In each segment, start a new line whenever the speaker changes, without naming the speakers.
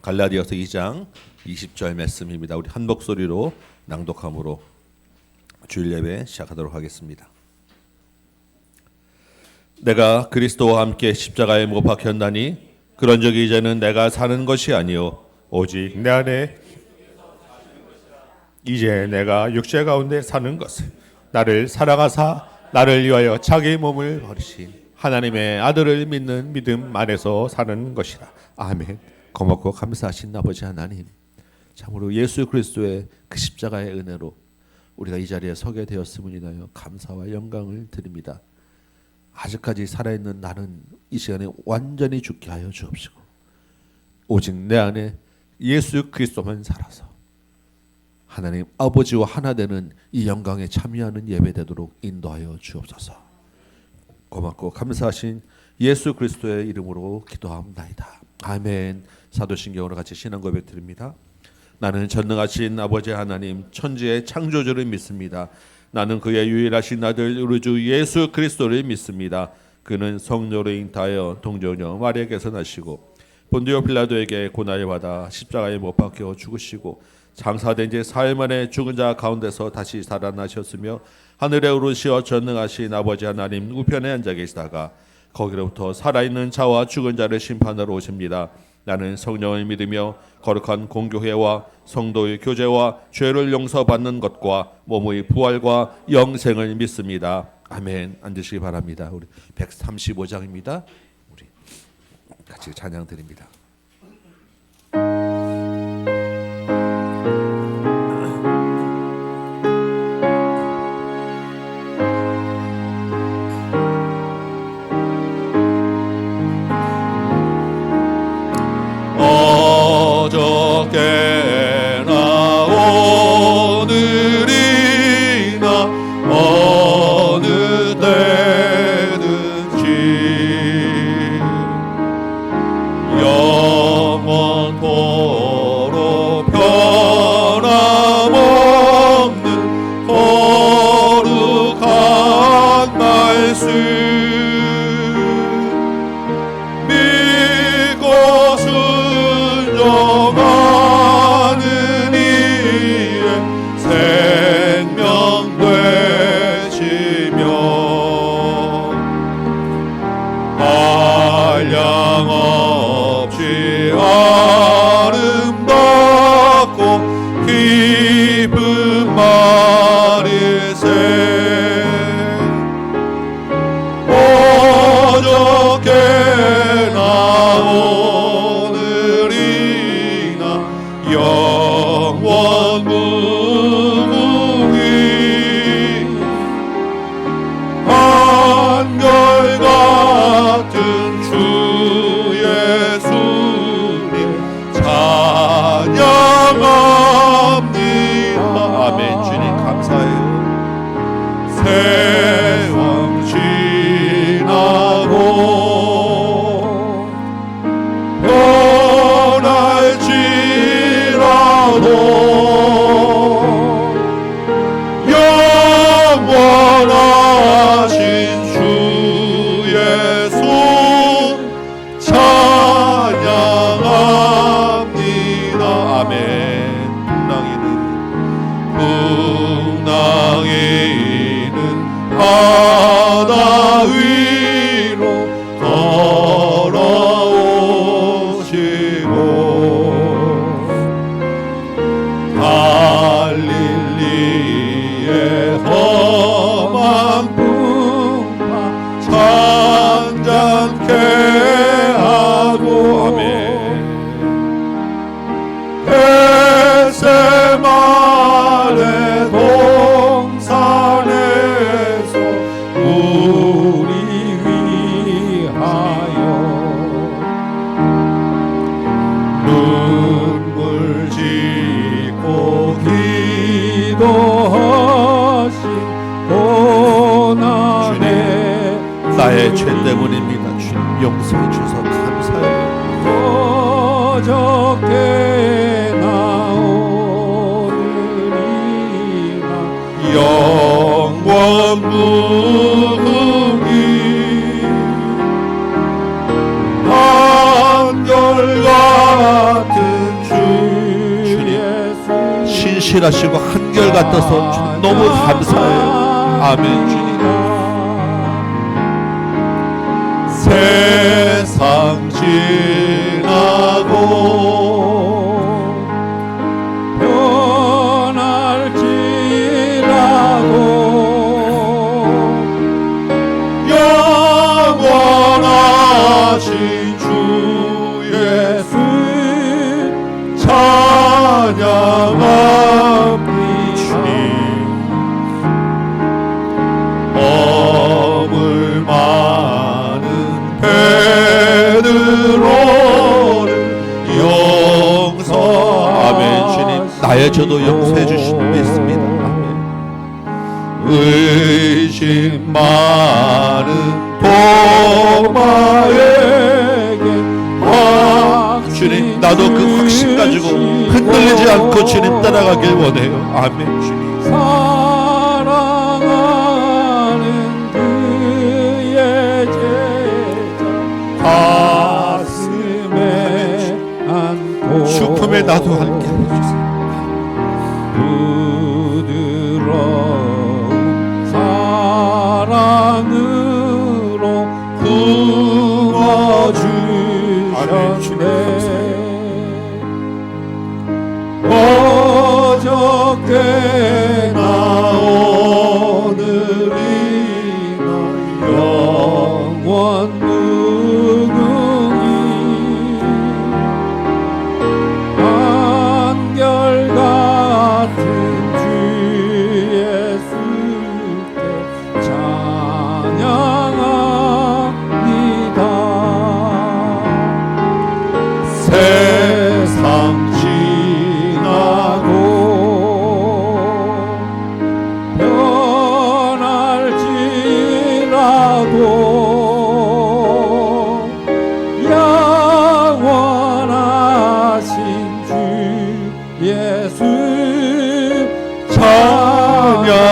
갈라디아서 2장 20절 말씀입니다. 우리 한 목소리로 낭독함으로 주일 예배 시작하도록 하겠습니다. 내가 그리스도와 함께 십자가에 못 박혔나니 그런즉 이제는 내가 사는 것이 아니요 오직 내 안에 이제 내가 육체 가운데 사는 것을 나를 사랑하사 나를 위하여 자기 몸을 버리신 하나님의 아들을 믿는 믿음 안에서 사는 것이라. 아멘. 고맙고 감사하신 아버지 하나님, 참으로 예수 그리스도의 그 십자가의 은혜로 우리가 이 자리에 서게 되었음을 인하여 감사와 영광을 드립니다. 아직까지 살아있는 나는 이 시간에 완전히 죽게 하여 주옵시고 오직 내 안에 예수 그리스도만 살아서 하나님 아버지와 하나 되는 이 영광에 참여하는 예배되도록 인도하여 주옵소서. 고맙고 감사하신 예수 그리스도의 이름으로 기도합니다. 아멘. 사도신경으로 같이 신앙 고백 드립니다. 나는 전능하신 아버지 하나님 천지의 창조주를 믿습니다. 나는 그의 유일하신 아들 우리 주 예수 그리스도를 믿습니다. 그는 성령으로 잉타하여 동정녀 마리아에게서 나시고 본디오 빌라도에게 고난을 받아 십자가에 못 박혀 죽으시고 장사된 지 사흘 만에 죽은 자 가운데서 다시 살아나셨으며 하늘에 오르시어 전능하신 아버지 하나님 우편에 앉아 계시다가 거기로부터 살아있는 자와 죽은 자를 심판하러 오십니다. 나는 성령을 믿으며 거룩한 공교회와 성도의 교제와 죄를 용서받는 것과 몸의 부활과 영생을 믿습니다. 아멘. 앉으시기 바랍니다. 우리 135장입니다. 우리 같이 찬양 드립니다.
어저께나 오늘이나 어느 때든지 영원토록 변함없는 거룩한 말씀 순종하는 이의 생명 되시며 한량없이 아름답고 깊은 말일세 어저께나 오늘이나 영원 무궁히 한결같은 주 예수님 찬양합니다. 아멘. 주님 감사해요. 세왕 지나고 변할지라도 영원하신 주 예수 찬양합니다. 아멘. 풍랑이는 바다 위로 걸어오시고 갈릴리의 험한 풍파 잔잔케 하고 아멘. 겟세마네 동산에서 우리 위하여 눈물 짓고 기도하신 고난의
나의 죄 때문입니다. 주님 용서해 주셔서 감사해요.
어저께나 오늘이나 영원 무궁히 한결같은
진실하시고 한결같아서 주님 너무 감사해요. 아멘. 주님
세상 지나고 변할지라도 영원하신 주 예수 찬양합니다. 머물 많은 베드로를 용서.
아멘. 주님 나의 저도 용서해 주시고 믿습니다. 아멘.
의심 많은 도마에게
주님 나도 그 확신 가지고 흔들리지 않고 주님 따라가길 원해요. 아멘. 주님
사랑하는 그의 제자 가슴에 안고
죽음에 나도 함께 해주세요.
부드러운 사랑으로 품어주셨네. 어저께나 오늘이나 영원 무궁히 한결같은 주 예수께 찬양합니다. 세상 지나고 변할지라도 영원하신 주 예수 찬양합니다.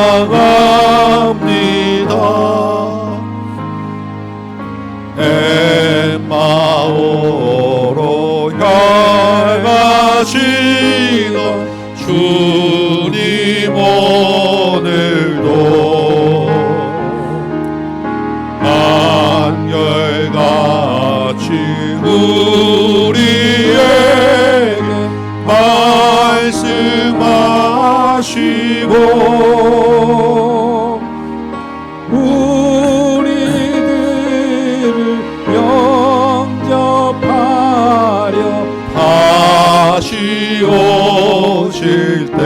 엠마오로 향하시던 주님 오늘도 한결같이 우리에게 말씀하시고 우리들을 영접하려 다시 오실 때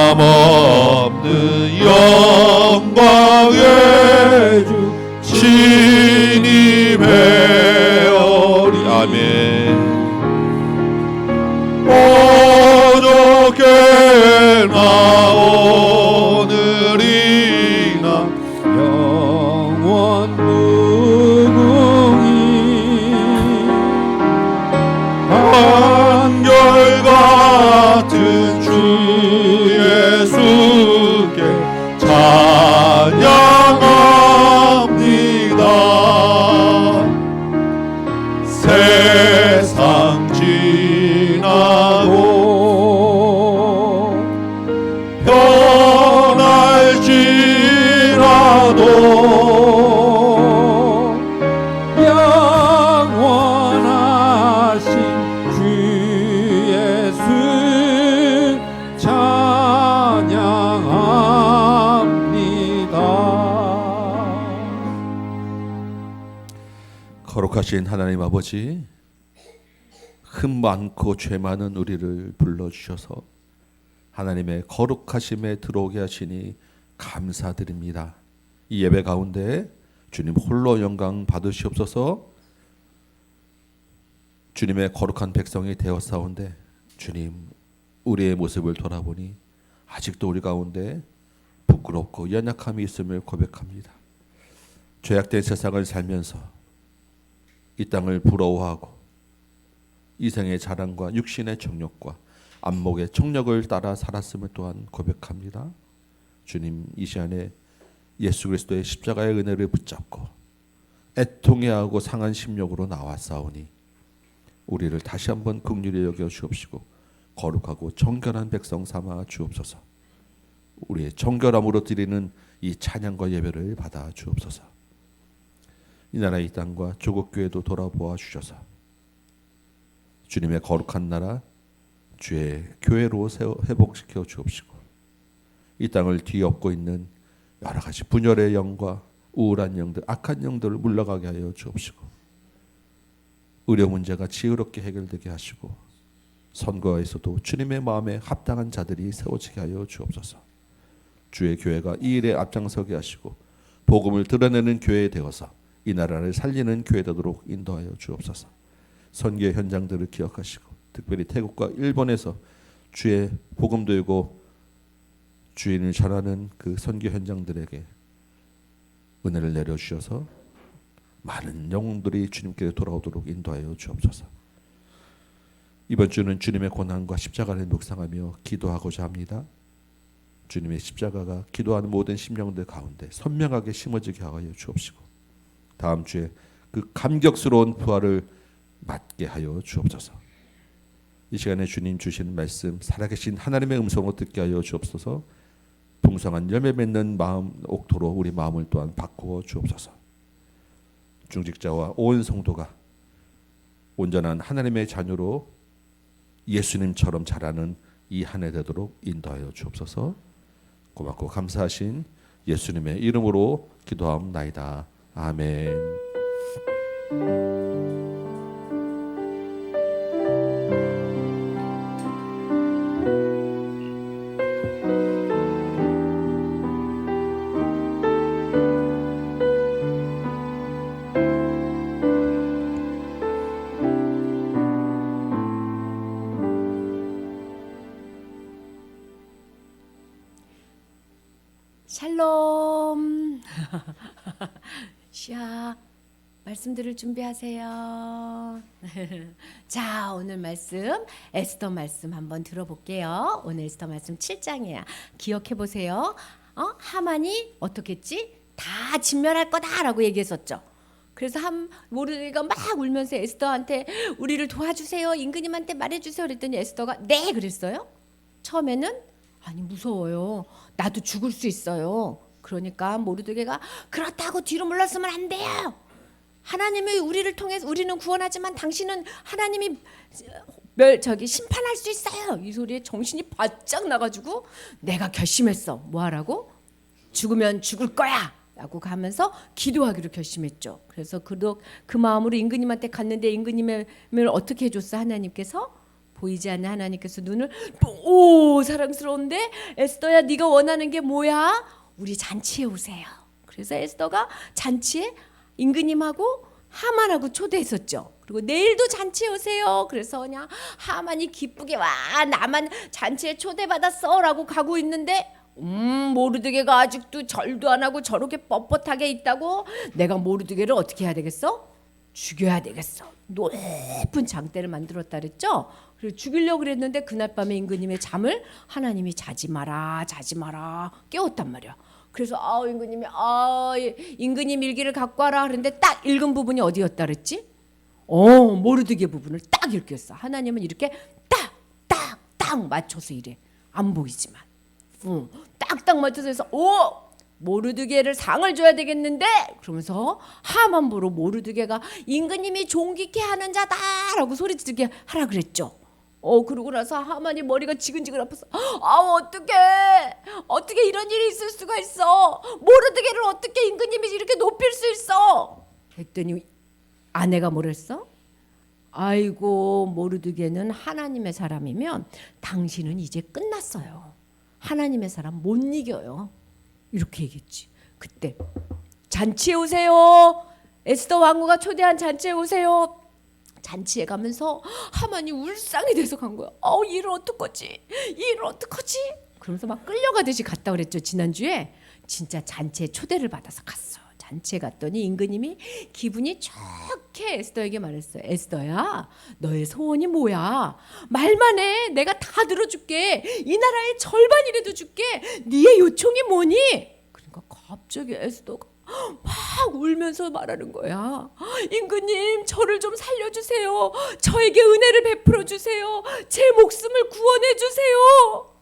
변함없는 영광의 주 진입해오리. 아멘. 어저께나 오늘이나 영원 무궁히 한결같은 주 예수께 찬양합니다. 세상 지나고 변할지라도 영원하신 주 예수 찬양합니다.
거룩하신 하나님 아버지, 흠 많고 죄 많은 우리를 불러주셔서 하나님의 거룩하심에 들어오게 하시니 감사드립니다. 이 예배 가운데 주님 홀로 영광 받으시옵소서. 주님의 거룩한 백성이 되었사온데 주님 우리의 모습을 돌아보니 아직도 우리 가운데 부끄럽고 연약함이 있음을 고백합니다. 죄악된 세상을 살면서 이 땅을 부러워하고 이생의 자랑과 육신의 정욕과 안목의 정력을 따라 살았음을 또한 고백합니다. 주님 이 시간에 예수 그리스도의 십자가의 은혜를 붙잡고 애통해하고 상한 심령으로 나왔사오니 우리를 다시 한번 긍휼히 여겨 주옵시고 거룩하고 정결한 백성 삼아 주옵소서. 우리의 정결함으로 드리는 이 찬양과 예배를 받아 주옵소서. 이 나라 이 땅과 조국 교회도 돌아보아 주셔서 주님의 거룩한 나라 주의 교회로 회복시켜 주옵시고 이 땅을 뒤엎고 있는 여러 가지 분열의 영과 우울한 영들, 악한 영들을 물러가게 하여 주옵시고 의료 문제가 지혜롭게 해결되게 하시고 선거에서도 주님의 마음에 합당한 자들이 세워지게 하여 주옵소서. 주의 교회가 이 일에 앞장서게 하시고 복음을 드러내는 교회 되어서 이 나라를 살리는 교회 되도록 인도하여 주옵소서. 선교의 현장들을 기억하시고 특별히 태국과 일본에서 주의 복음 들고 주인을 전하는 그 선교 현장들에게 은혜를 내려주셔서 많은 영혼들이 주님께 돌아오도록 인도하여 주옵소서. 이번 주는 주님의 고난과 십자가를 묵상하며 기도하고자 합니다. 주님의 십자가가 기도하는 모든 심령들 가운데 선명하게 심어지게 하여 주옵시고 다음 주에 그 감격스러운 부활을 맞게 하여 주옵소서. 이 시간에 주님 주시는 말씀 살아계신 하나님의 음성으로 듣게 하여 주옵소서. 풍성한 열매 맺는 마음 옥토로 우리 마음을 또한 바꾸어 주옵소서. 중직자와 온 성도가 온전한 하나님의 자녀로 예수님처럼 자라는 이 한 해 되도록 인도하여 주옵소서. 고맙고 감사하신 예수님의 이름으로 기도하옵나이다. 아멘.
샬롬. 샤 말씀 들을 준비하세요. 자, 오늘 말씀 에스더 말씀 한번 들어볼게요. 오늘 에스더 말씀 7장이야. 기억해 보세요. 하만이 어떻게 했지? 다 진멸할 거다라고 얘기했었죠. 그래서 모르드게가 막 울면서 에스더한테 우리를 도와주세요. 임금님한테 말해주세요. 그랬더니 에스더가 네 그랬어요. 처음에는 아니 무서워요. 나도 죽을 수 있어요. 그러니까 모르드게가 그렇다고 뒤로 물러서면 안 돼요. 하나님이 우리를 통해서 우리는 구원하지만 당신은 하나님이 심판할 수 있어요. 이 소리에 정신이 바짝 나가지고 내가 결심했어. 뭐 하라고? 죽으면 죽을 거야 라고 가면서 기도하기로 결심했죠. 그래서 그 마음으로 임금님한테 갔는데 임금님을 어떻게 해줬어? 하나님께서 보이지 않는 하나님께서 눈을 오 사랑스러운데 에스더야 네가 원하는 게 뭐야? 우리 잔치에 오세요. 그래서 에스더가 잔치에 임금님하고 하만하고 초대했었죠. 그리고 내일도 잔치에 오세요. 그래서 그냥 하만이 기쁘게 와 나만 잔치에 초대받았어 라고 가고 있는데 모르드게가 아직도 절도 안 하고 저렇게 뻣뻣하게 있다고 내가 모르드게를 어떻게 해야 되겠어? 죽여야 되겠어. 높은 장대를 만들었다 그랬죠. 그리고 죽이려고 그랬는데 그날 밤에 임금님의 잠을 하나님이 자지 마라 깨웠단 말이야. 그래서 임금님 일기를 갖고 와라. 그런데 딱 읽은 부분이 어디였다 그랬지? 모르드게 부분을 딱 읽겠어. 하나님은 이렇게 딱 맞춰서 이래. 안 보이지만 딱딱 맞춰서 해서 모르드게를 상을 줘야 되겠는데 그러면서 하만 보러 모르드게가 임금님이 존귀케 하는 자다라고 소리 지르게 하라 그랬죠. 그러고 나서 하만이 머리가 지근지근 아파서 어떻게 이런 일이 있을 수가 있어. 모르드게를 어떻게 임금님이 이렇게 높일 수 있어. 그랬더니 아내가 뭐랬어? 아이고 모르드게는 하나님의 사람이면 당신은 이제 끝났어요. 하나님의 사람 못 이겨요. 이렇게 얘기했지. 그때 잔치에 오세요. 에스더 왕후가 초대한 잔치에 오세요. 잔치에 가면서 하만이 울상이 돼서 간 거야. 이를 어떡하지? 그러면서 막 끌려가듯이 갔다 그랬죠. 지난주에 진짜 잔치에 초대를 받아서 갔어. 잔치에 갔더니 임금님이 기분이 좋게 에스더에게 말했어요. 에스더야, 너의 소원이 뭐야? 말만 해. 내가 다 들어줄게. 이 나라의 절반이라도 줄게. 네의 요청이 뭐니? 그러니까 갑자기 에스더가 막 울면서 말하는 거야. 임금님, 저를 좀 살려주세요. 저에게 은혜를 베풀어 주세요. 제 목숨을 구원해 주세요.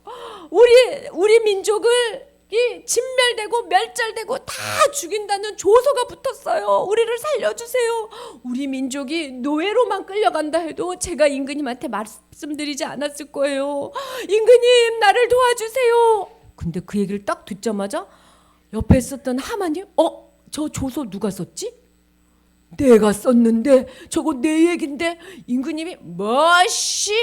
우리 민족을 진멸되고 멸절되고 다 죽인다는 조서가 붙었어요. 우리를 살려주세요. 우리 민족이 노예로만 끌려간다 해도 제가 임금님한테 말씀드리지 않았을 거예요. 임금님, 나를 도와주세요. 근데 그 얘기를 딱 듣자마자 옆에 있었던 하만이 저 조서 누가 썼지? 내가 썼는데 저거 내 얘긴데. 임금님이 뭐시?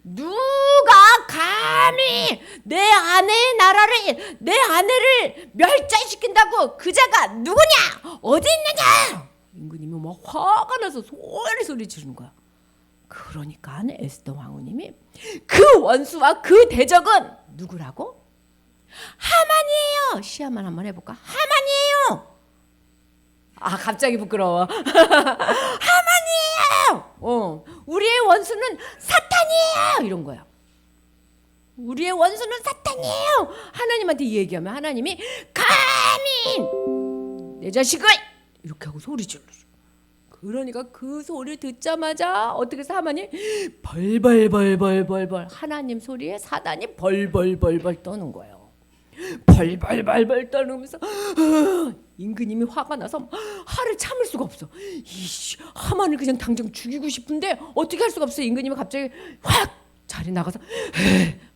누가 감히 내 아내의 나라를, 내 아내를 멸절시킨다고? 그 자가 누구냐? 어디 있느냐? 임금님이 막 화가 나서 소리 지르는 거야. 그러니까 에스더 왕후님이 그 원수와 그 대적은 누구라고? 하만이에요. 시야만 한번 해볼까? 하만이에요. 아, 갑자기 부끄러워. 하만이에요. 우리의 원수는 사탄이에요. 이런 거야. 우리의 원수는 사탄이에요. 하나님한테 이 얘기하면 하나님이 감히 내 자식을 이렇게 하고 소리 질러. 그러니까 그 소리 듣자마자 어떻게 해서 하만이 벌벌벌벌벌벌, 하나님 소리에 사단이 벌벌벌벌 떠는 거예요. 벌벌벌벌 떠면서 임금님이 화가 나서 화를 참을 수가 없어. 하만을 그냥 당장 죽이고 싶은데 어떻게 할 수가 없어. 임금님이 갑자기 확 자리 나가서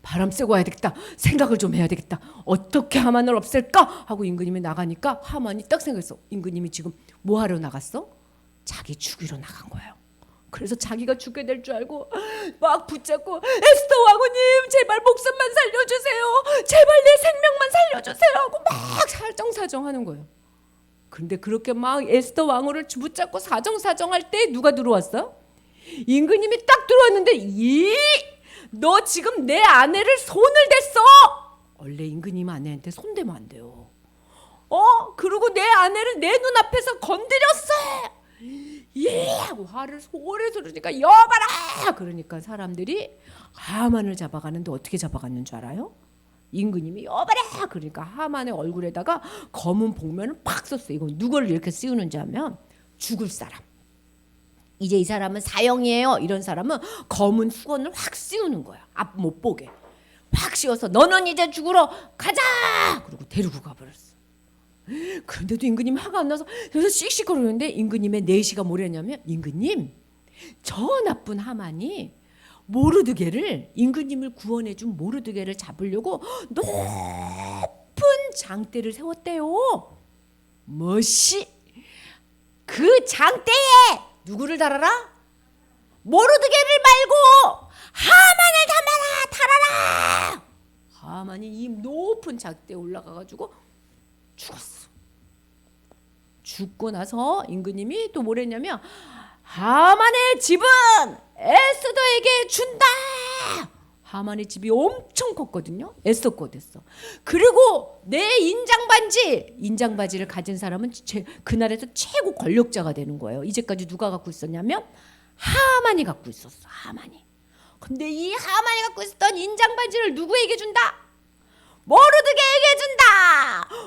바람 쐬고 와야 되겠다. 생각을 좀 해야 되겠다. 어떻게 하만을 없앨까 하고 임금님이 나가니까 하만이 딱 생각했어. 임금님이 지금 뭐 하러 나갔어? 자기 죽이러 나간 거예요. 그래서 자기가 죽게 될 줄 알고 막 붙잡고 에스더 왕후님, 제발 목숨만 살려주세요. 제발 내 생명만 살려주세요 하고 막 사정사정하는 거예요. 근데 그렇게 막 에스더 왕후를 붙잡고 사정사정할 때 누가 들어왔어? 임금님이 딱 들어왔는데 너 지금 내 아내를 손을 댔어. 원래 임금님 아내한테 손대면 안 돼요. 그리고 내 아내를 내 눈앞에서 건드렸어. 하고 화를 소리 지르니까 여봐라. 그러니까 사람들이 하만을 잡아가는데 어떻게 잡아갔는 줄 알아요? 임금님이 여봐라. 그러니까 하만의 얼굴에다가 검은 복면을 팍 썼어요. 이건 누구를 이렇게 씌우는지 하면 죽을 사람. 이제 이 사람은 사형이에요. 이런 사람은 검은 수건을 확 씌우는 거야. 앞 못 보게 확 씌워서 너는 이제 죽으러 가자. 그리고 데리고 가버렸어. 그런데도 임금님 화가 안 나서 그래서 씩씩거리는데 임금님의 내시가 뭐랬냐면, 임금님, 저 나쁜 하만이 모르드게를, 임금님을 구원해준 모르드게를 잡으려고 높은 장대를 세웠대요. 뭐시? 그 장대에 누구를 달아라? 모르드게를 말고 하만을 달아라. 하만이 이 높은 장대에 올라가가지고 죽었어. 죽고 나서 임금님이 또 뭐랬냐면, 하만의 집은 에스더에게 준다. 하만의 집이 엄청 컸거든요. 에스더 거 됐어. 그리고 내 인장바지를 가진 사람은 그날에서 최고 권력자가 되는 거예요. 이제까지 누가 갖고 있었냐면 하만이 갖고 있었어. 하만이. 근데 이 하만이 갖고 있었던 인장바지를 누구에게 준다? 모르드게에게 준다.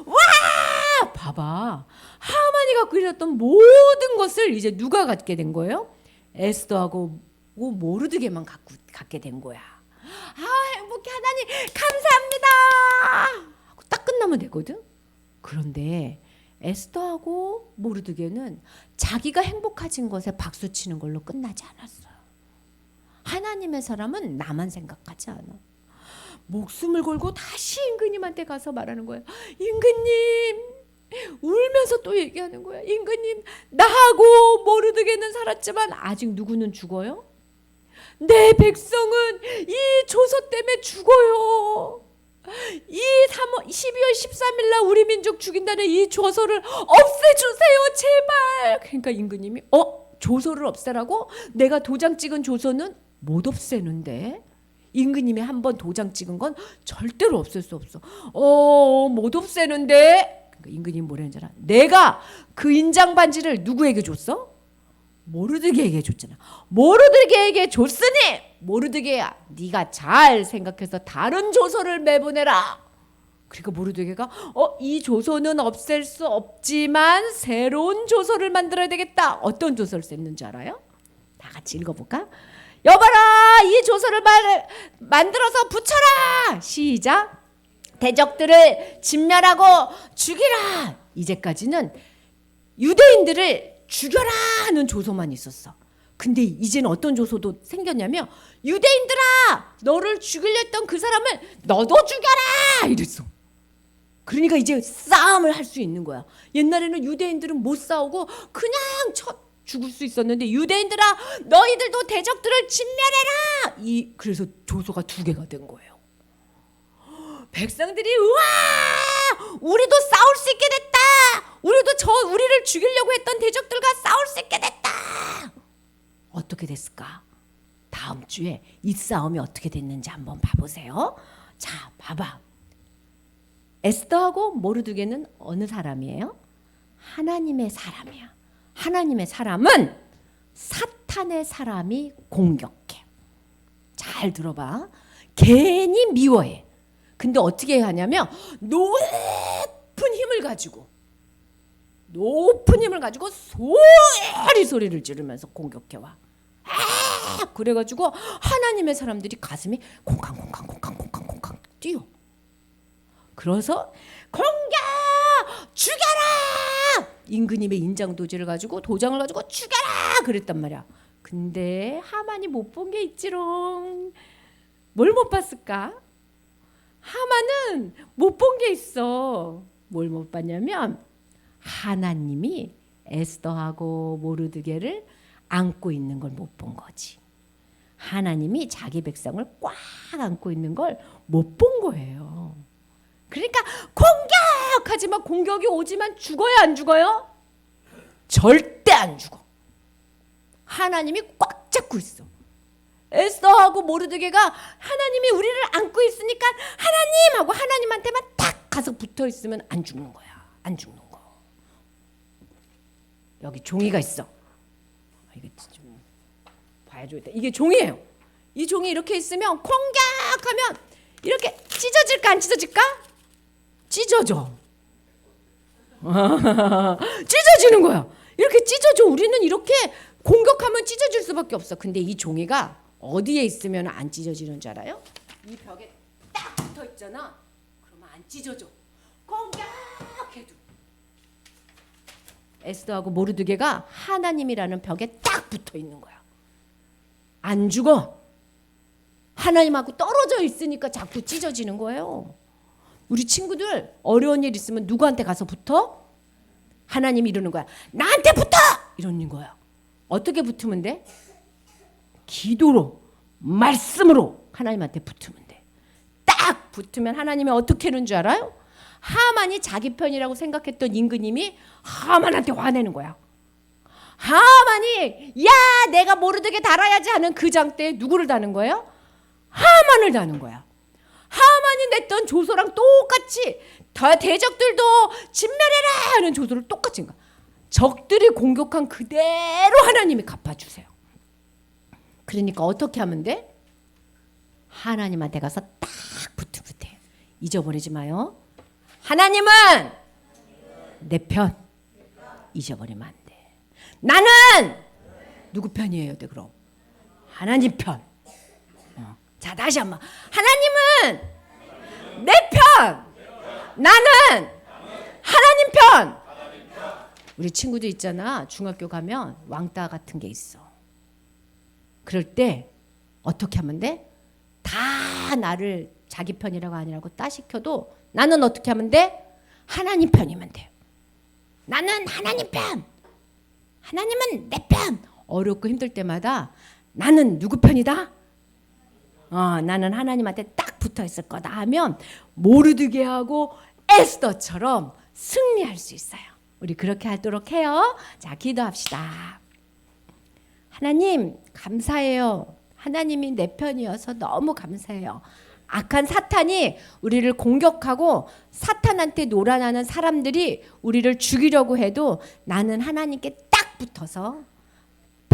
와! 봐봐. 하만이 갖고 있었던 모든 것을 이제 누가 갖게 된 거예요? 에스더하고 모르드게만 갖게 된 거야. 행복해. 하나님 감사합니다 하고 딱 끝나면 되거든. 그런데 에스더하고 모르드게는 자기가 행복해진 것에 박수치는 걸로 끝나지 않았어요. 하나님의 사람은 나만 생각하지 않아. 목숨을 걸고 다시 임금님한테 가서 말하는 거예요. 임금님, 울면서 또 얘기하는 거야. 임금님, 나하고 모르드게는 살았지만 아직 누구는 죽어요? 내 백성은 이 조서 때문에 죽어요. 이 12월 13일 날 우리 민족 죽인다는 이 조서를 없애주세요, 제발. 그러니까 임금님이 조서를 없애라고? 내가 도장 찍은 조서는 못 없애는데. 임금님이 한번 도장 찍은 건 절대로 없앨 수 없어. 못 없애는데. 그러니까 임금님이 뭐라는 줄 알아? 내가 그 인장 반지를 누구에게 줬어? 모르드게에게 줬잖아. 모르드게에게 줬으니 모르드게야, 네가 잘 생각해서 다른 조서를 내보내라. 그러니까 모르드게가 이 조소는 없앨 수 없지만 새로운 조소를 만들어야 되겠다. 어떤 조소를 썼는지 알아요? 다 같이 읽어볼까? 여봐라, 이 조소를 만들어서 붙여라. 시작. 대적들을 진멸하고 죽이라. 이제까지는 유대인들을 죽여라 하는 조소만 있었어. 근데 이제는 어떤 조소도 생겼냐면 유대인들아, 너를 죽이려 했던 그 사람을 너도 죽여라 이랬어. 그러니까 이제 싸움을 할 수 있는 거야. 옛날에는 유대인들은 못 싸우고 그냥 죽을 수 있었는데 유대인들아, 너희들도 대적들을 진멸해라. 그래서 조소가 2개가 된 거예요. 백성들이 우와, 우리도 싸울 수 있게 됐다. 우리도 우리를 죽이려고 했던 대적들과 싸울 수 있게 됐다. 어떻게 됐을까? 다음 주에 이 싸움이 어떻게 됐는지 한번 봐보세요. 자, 봐봐. 에스더하고 모르드게는 어느 사람이에요? 하나님의 사람이야. 하나님의 사람은 사탄의 사람이 공격해. 잘 들어봐. 괜히 미워해. 근데 어떻게 하냐면 높은 힘을 가지고 소리를 지르면서 공격해와. 그래가지고 하나님의 사람들이 가슴이 콩캉콩캉 뛰어. 그래서 공격! 죽여라! 임금님의 인장도제를 가지고 도장을 가지고 죽여라! 그랬단 말이야. 근데 하만이 못 본 게 있지롱. 뭘 못 봤을까? 하만은 못 본 게 있어. 뭘 못 봤냐면 하나님이 에스더하고 모르드게를 안고 있는 걸 못 본 거지. 하나님이 자기 백성을 꽉 안고 있는 걸 못 본 거예요. 그러니까 공격하지만 공격이 오지만 죽어요, 안 죽어요? 절대 안 죽어. 하나님이 꽉 잡고 있어. 에스더하고 모르드게가 하나님이 우리를 안고 있으니까 하나님 하고 하나님한테만 딱 가서 붙어 있으면 안 죽는 거야. 안 죽는 거. 여기 종이가 있어. 이게 좀 봐야겠다. 이게 종이에요. 이 종이 이렇게 있으면 공격하면 이렇게 찢어질까 안 찢어질까? 찢어져. 찢어지는 거야. 이렇게 찢어져. 우리는 이렇게 공격하면 찢어질 수밖에 없어. 근데 이 종이가 어디에 있으면 안 찢어지는 줄 알아요? 이 벽에 딱 붙어 있잖아. 그러면 안 찢어져. 공격해도. 에스더하고 모르드게가 하나님이라는 벽에 딱 붙어 있는 거야. 안 죽어. 하나님하고 떨어져 있으니까 자꾸 찢어지는 거예요. 우리 친구들 어려운 일 있으면 누구한테 가서 붙어? 하나님이 이러는 거야. 나한테 붙어! 이러는 거야. 어떻게 붙으면 돼? 기도로, 말씀으로 하나님한테 붙으면 돼. 딱 붙으면 하나님이 어떻게 하는 줄 알아요? 하만이 자기 편이라고 생각했던 임금님이 하만한테 화내는 거야. 하만이 야, 내가 모르드게 달아야지 하는 그 장 때 누구를 다는 거예요? 하만을 다는 거야. 하만이 냈던 조소랑 똑같이 대적들도 진멸해라 하는 조소를 똑같이 한 거야. 적들이 공격한 그대로 하나님이 갚아주세요. 그러니까 어떻게 하면 돼? 하나님한테 가서 딱 붙으면 돼. 잊어버리지 마요. 하나님은 내 편. 잊어버리면 안 돼. 나는 누구 편이에요? 돼 그럼 하나님 편. 자, 다시 한번. 하나님은 내 편. 나는 하나님 편. 우리 친구들 있잖아. 중학교 가면 왕따 같은 게 있어. 그럴 때 어떻게 하면 돼? 다 나를 자기 편이라고 아니라고 따시켜도 나는 어떻게 하면 돼? 하나님 편이면 돼. 나는 하나님 편. 하나님은 내 편. 어렵고 힘들 때마다 나는 누구 편이다? 나는 하나님한테 딱 붙어 있을 거다 하면 모르드게하고 에스더처럼 승리할 수 있어요. 우리 그렇게 하도록 해요. 자, 기도합시다. 하나님 감사해요. 하나님이 내 편이어서 너무 감사해요. 악한 사탄이 우리를 공격하고 사탄한테 놀아나는 사람들이 우리를 죽이려고 해도 나는 하나님께 딱 붙어서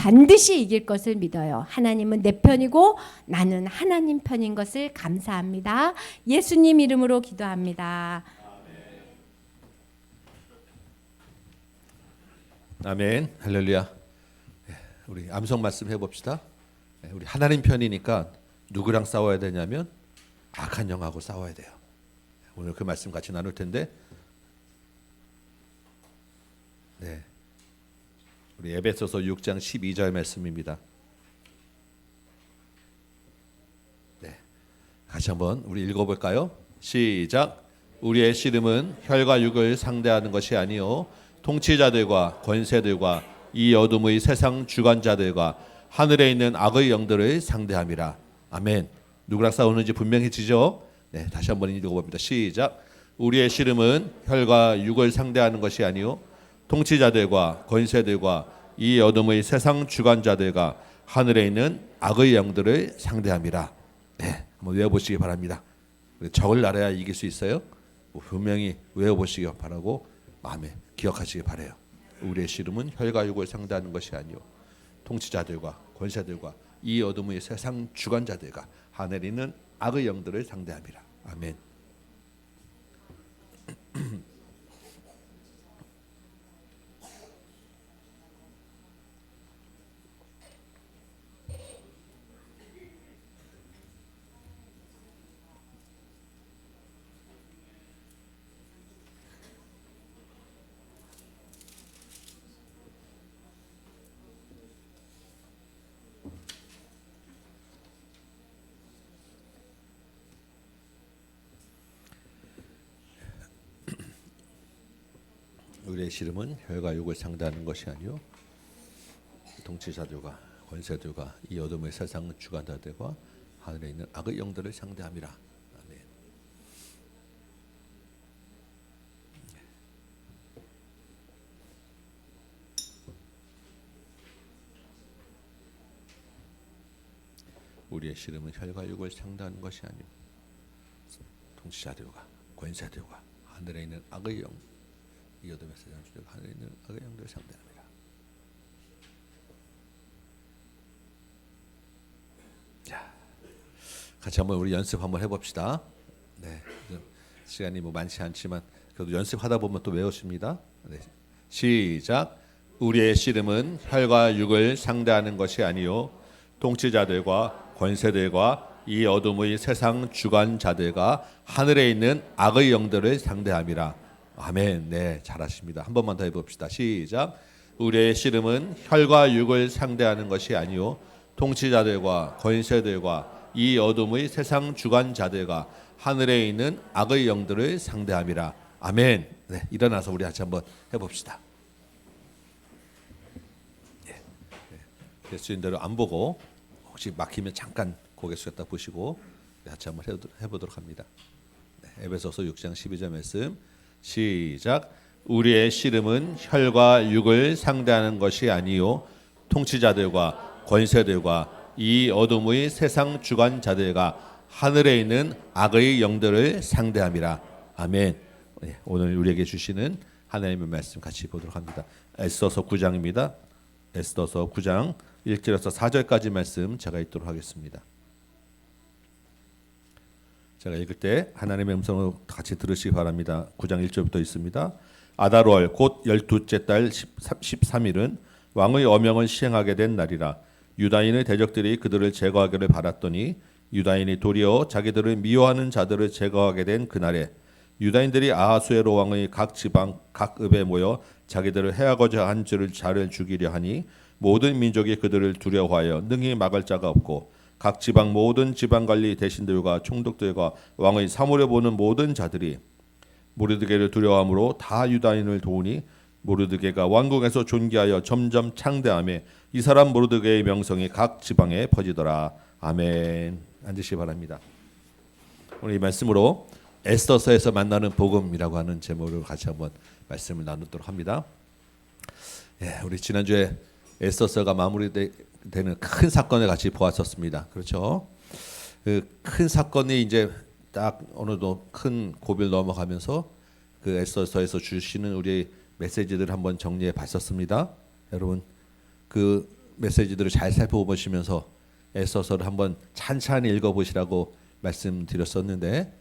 반드시 이길 것을 믿어요. 하나님은 내 편이고 나는 하나님 편인 것을 감사합니다. 예수님 이름으로 기도합니다.
아멘. 할렐루야. 우리 암송 말씀 해봅시다. 우리 하나님 편이니까 누구랑 싸워야 되냐면 악한 영하고 싸워야 돼요. 오늘 그 말씀 같이 나눌 텐데, 네, 우리 에베소서 6장 12절 말씀입니다. 네, 같이 한번 우리 읽어볼까요? 시작. 우리의 씨름은 혈과 육을 상대하는 것이 아니요 통치자들과 권세들과 이 어둠의 세상 주관자들과 하늘에 있는 악의 영들을 상대함이라. 아멘. 누구랑 싸우는지 분명해지죠? 네, 다시 한번 읽어봅니다. 시작. 우리의 씨름은 혈과 육을 상대하는 것이 아니요 통치자들과 권세들과 이 어둠의 세상 주관자들과 하늘에 있는 악의 영들을 상대함이라. 네, 한번 외워보시기 바랍니다. 적을 알아야 이길 수 있어요. 분명히 외워보시기 바라고 마음에 기억하시기 바라요. 우리의 씨름은 혈과 육을 상대하는 것이 아니요 통치자들과 권세들과 이 어둠의 세상 주관자들과 하늘에 있는 악의 영들을 상대함이라. 아멘. 우리의 씨름은 혈과 육을 상대하는 것이 아니요 통치자들과 권세들과 이 어둠의 세상 주관자들과 하늘에 있는 악의 영들을 상대함이라. 아멘. 우리의 씨름은 혈과 육을 상대하는 것이 아니요 통치자들과 권세들과 하늘에 있는 악의 영, 이 어둠의 세상 주관자들과 하늘에 있는 악의 영들을 상대합니다. 자, 같이 한번 우리 연습 한번 해봅시다. 네, 시간이 뭐 많지 않지만 그래도 연습하다 보면 또 외우십니다. 네, 시작. 우리의 씨름은 혈과 육을 상대하는 것이 아니요 통치자들과 권세들과 이 어둠의 세상 주관자들과 하늘에 있는 악의 영들을 상대함이라. 아멘. 네, 잘하십니다. 한 번만 더 해봅시다. 시작. 우리의 씨름은 혈과 육을 상대하는 것이 아니요 통치자들과 권세들과 이 어둠의 세상 주관자들과 하늘에 있는 악의 영들을 상대함이라. 아멘. 네, 일어나서 우리 같이 한번 해봅시다. 될 수 있는 대로 안 보고 혹시 막히면 잠깐 고개 숙였다 보시고 같이 한번 해보도록 합니다. 네, 에베소서 6장 12절 말씀 시작. 우리의 씨름은 혈과 육을 상대하는 것이 아니요 통치자들과 권세들과 이 어둠의 세상 주관자들과 하늘에 있는 악의 영들을 상대함이라. 아멘. 네, 오늘 우리에게 주시는 하나님의 말씀 같이 보도록 합니다. 에스더서 9장입니다. 에스더서 9장 1절에서 4절까지 말씀 제가 읽도록 하겠습니다. 제가 읽을 때 하나님의 음성을 같이 들으시기 바랍니다. 9장 1절부터 있습니다. 아달월 곧 12째 달 13일은 왕의 어명을 시행하게 된 날이라. 유다인의 대적들이 그들을 제거하기를 바랐더니 유다인이 도리어 자기들을 미워하는 자들을 제거하게 된 그날에 유다인들이 아하수에로 왕의 각 지방 각 읍에 모여 자기들을 해하고자 한 자를 죽이려 하니 모든 민족이 그들을 두려워하여 능히 막을 자가 없고 각 지방 모든 지방관리 대신들과 총독들과 왕의 사모를 보는 모든 자들이 모르드게를 두려워함으로 다 유다인을 도우니 모르드게가 왕궁에서 존귀하여 점점 창대하며 이 사람 모르드게의 명성이 각 지방에 퍼지더라. 아멘. 앉으시기 바랍니다. 오늘 이 말씀으로 에스더서에서 만나는 복음이라고 하는 제목으로 같이 한번 말씀을 나누도록 합니다. 예, 우리 지난주에 에스더서가 마무리되는 큰 사건을 같이 보았었습니다. 그렇죠? 그 큰 사건이 이제 딱 어느덧 큰 고비를 넘어가면서 그 에스더서에서 주시는 우리 메시지들을 한번 정리해 봤었습니다. 여러분 그 메시지들을 잘 살펴보시면서 에스더서를 한번 찬찬히 읽어보시라고 말씀드렸었는데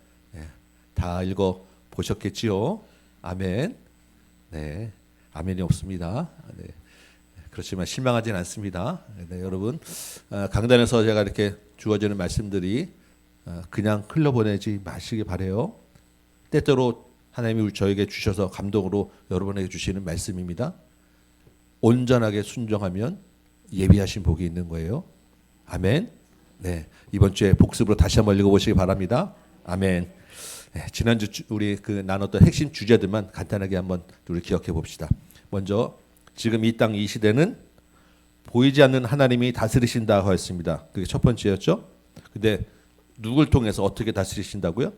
다 읽어보셨겠지요? 아멘. 네, 아멘이 없습니다. 네. 그렇지만 실망하지는 않습니다. 네, 여러분 강단에서 제가 이렇게 주어지는 말씀들이 그냥 흘러보내지 마시기 바래요. 때때로 하나님이 저에게 주셔서 감동으로 여러분에게 주시는 말씀입니다. 온전하게 순종하면 예비하신 복이 있는 거예요. 아멘. 네, 이번 주에 복습으로 다시 한번 읽어보시기 바랍니다. 아멘. 네, 지난주 우리 나눴던 핵심 주제들만 간단하게 한번 우리 기억해 봅시다. 먼저 지금 이 땅 이 시대는 보이지 않는 하나님이 다스리신다고 했습니다. 그게 첫 번째였죠. 근데 누굴 통해서 어떻게 다스리신다고요?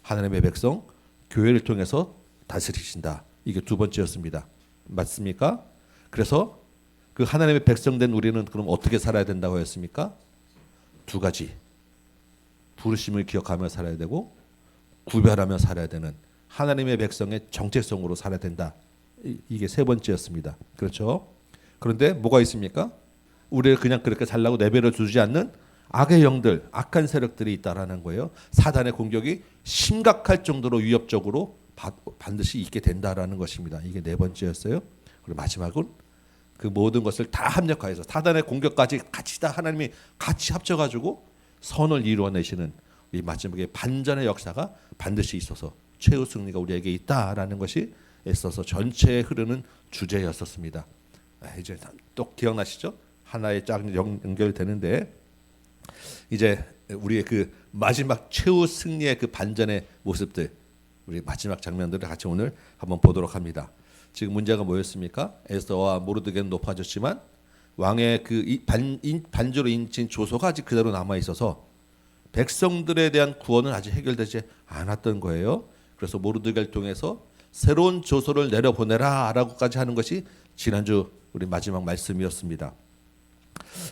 하나님의 백성, 교회를 통해서 다스리신다. 이게 두 번째였습니다. 맞습니까? 그래서 그 하나님의 백성된 우리는 그럼 어떻게 살아야 된다고 했습니까? 두 가지. 부르심을 기억하며 살아야 되고 구별하며 살아야 되는 하나님의 백성의 정체성으로 살아야 된다. 이게 세 번째였습니다. 그렇죠? 그런데 뭐가 있습니까? 우리를 그냥 그렇게 살라고 내버려 두지 않는 악의 영들, 악한 세력들이 있다라는 거예요. 사단의 공격이 심각할 정도로 위협적으로 반드시 있게 된다라는 것입니다. 이게 네 번째였어요. 그리고 마지막은 그 모든 것을 다 합력하여서 사단의 공격까지 같이 다 하나님이 같이 합쳐가지고 선을 이루어내시는 이 마지막에 반전의 역사가 반드시 있어서 최후 승리가 우리에게 있다라는 것이 에스더서 전체에 흐르는 주제였었습니다. 이제 또 기억나시죠? 하나의 쫙 연결되는데 이제 우리의 그 마지막 최후 승리의 그 반전의 모습들, 우리 마지막 장면들을 같이 오늘 한번 보도록 합니다. 지금 문제가 뭐였습니까? 에스더와 모르드게는 높아졌지만 왕의 그 반주로 인친 조소가 아직 그대로 남아 있어서 백성들에 대한 구원은 아직 해결되지 않았던 거예요. 그래서 모르드게를 통해서 새로운 조소를 내려보내라라고까지 하는 것이 지난주 우리 마지막 말씀이었습니다.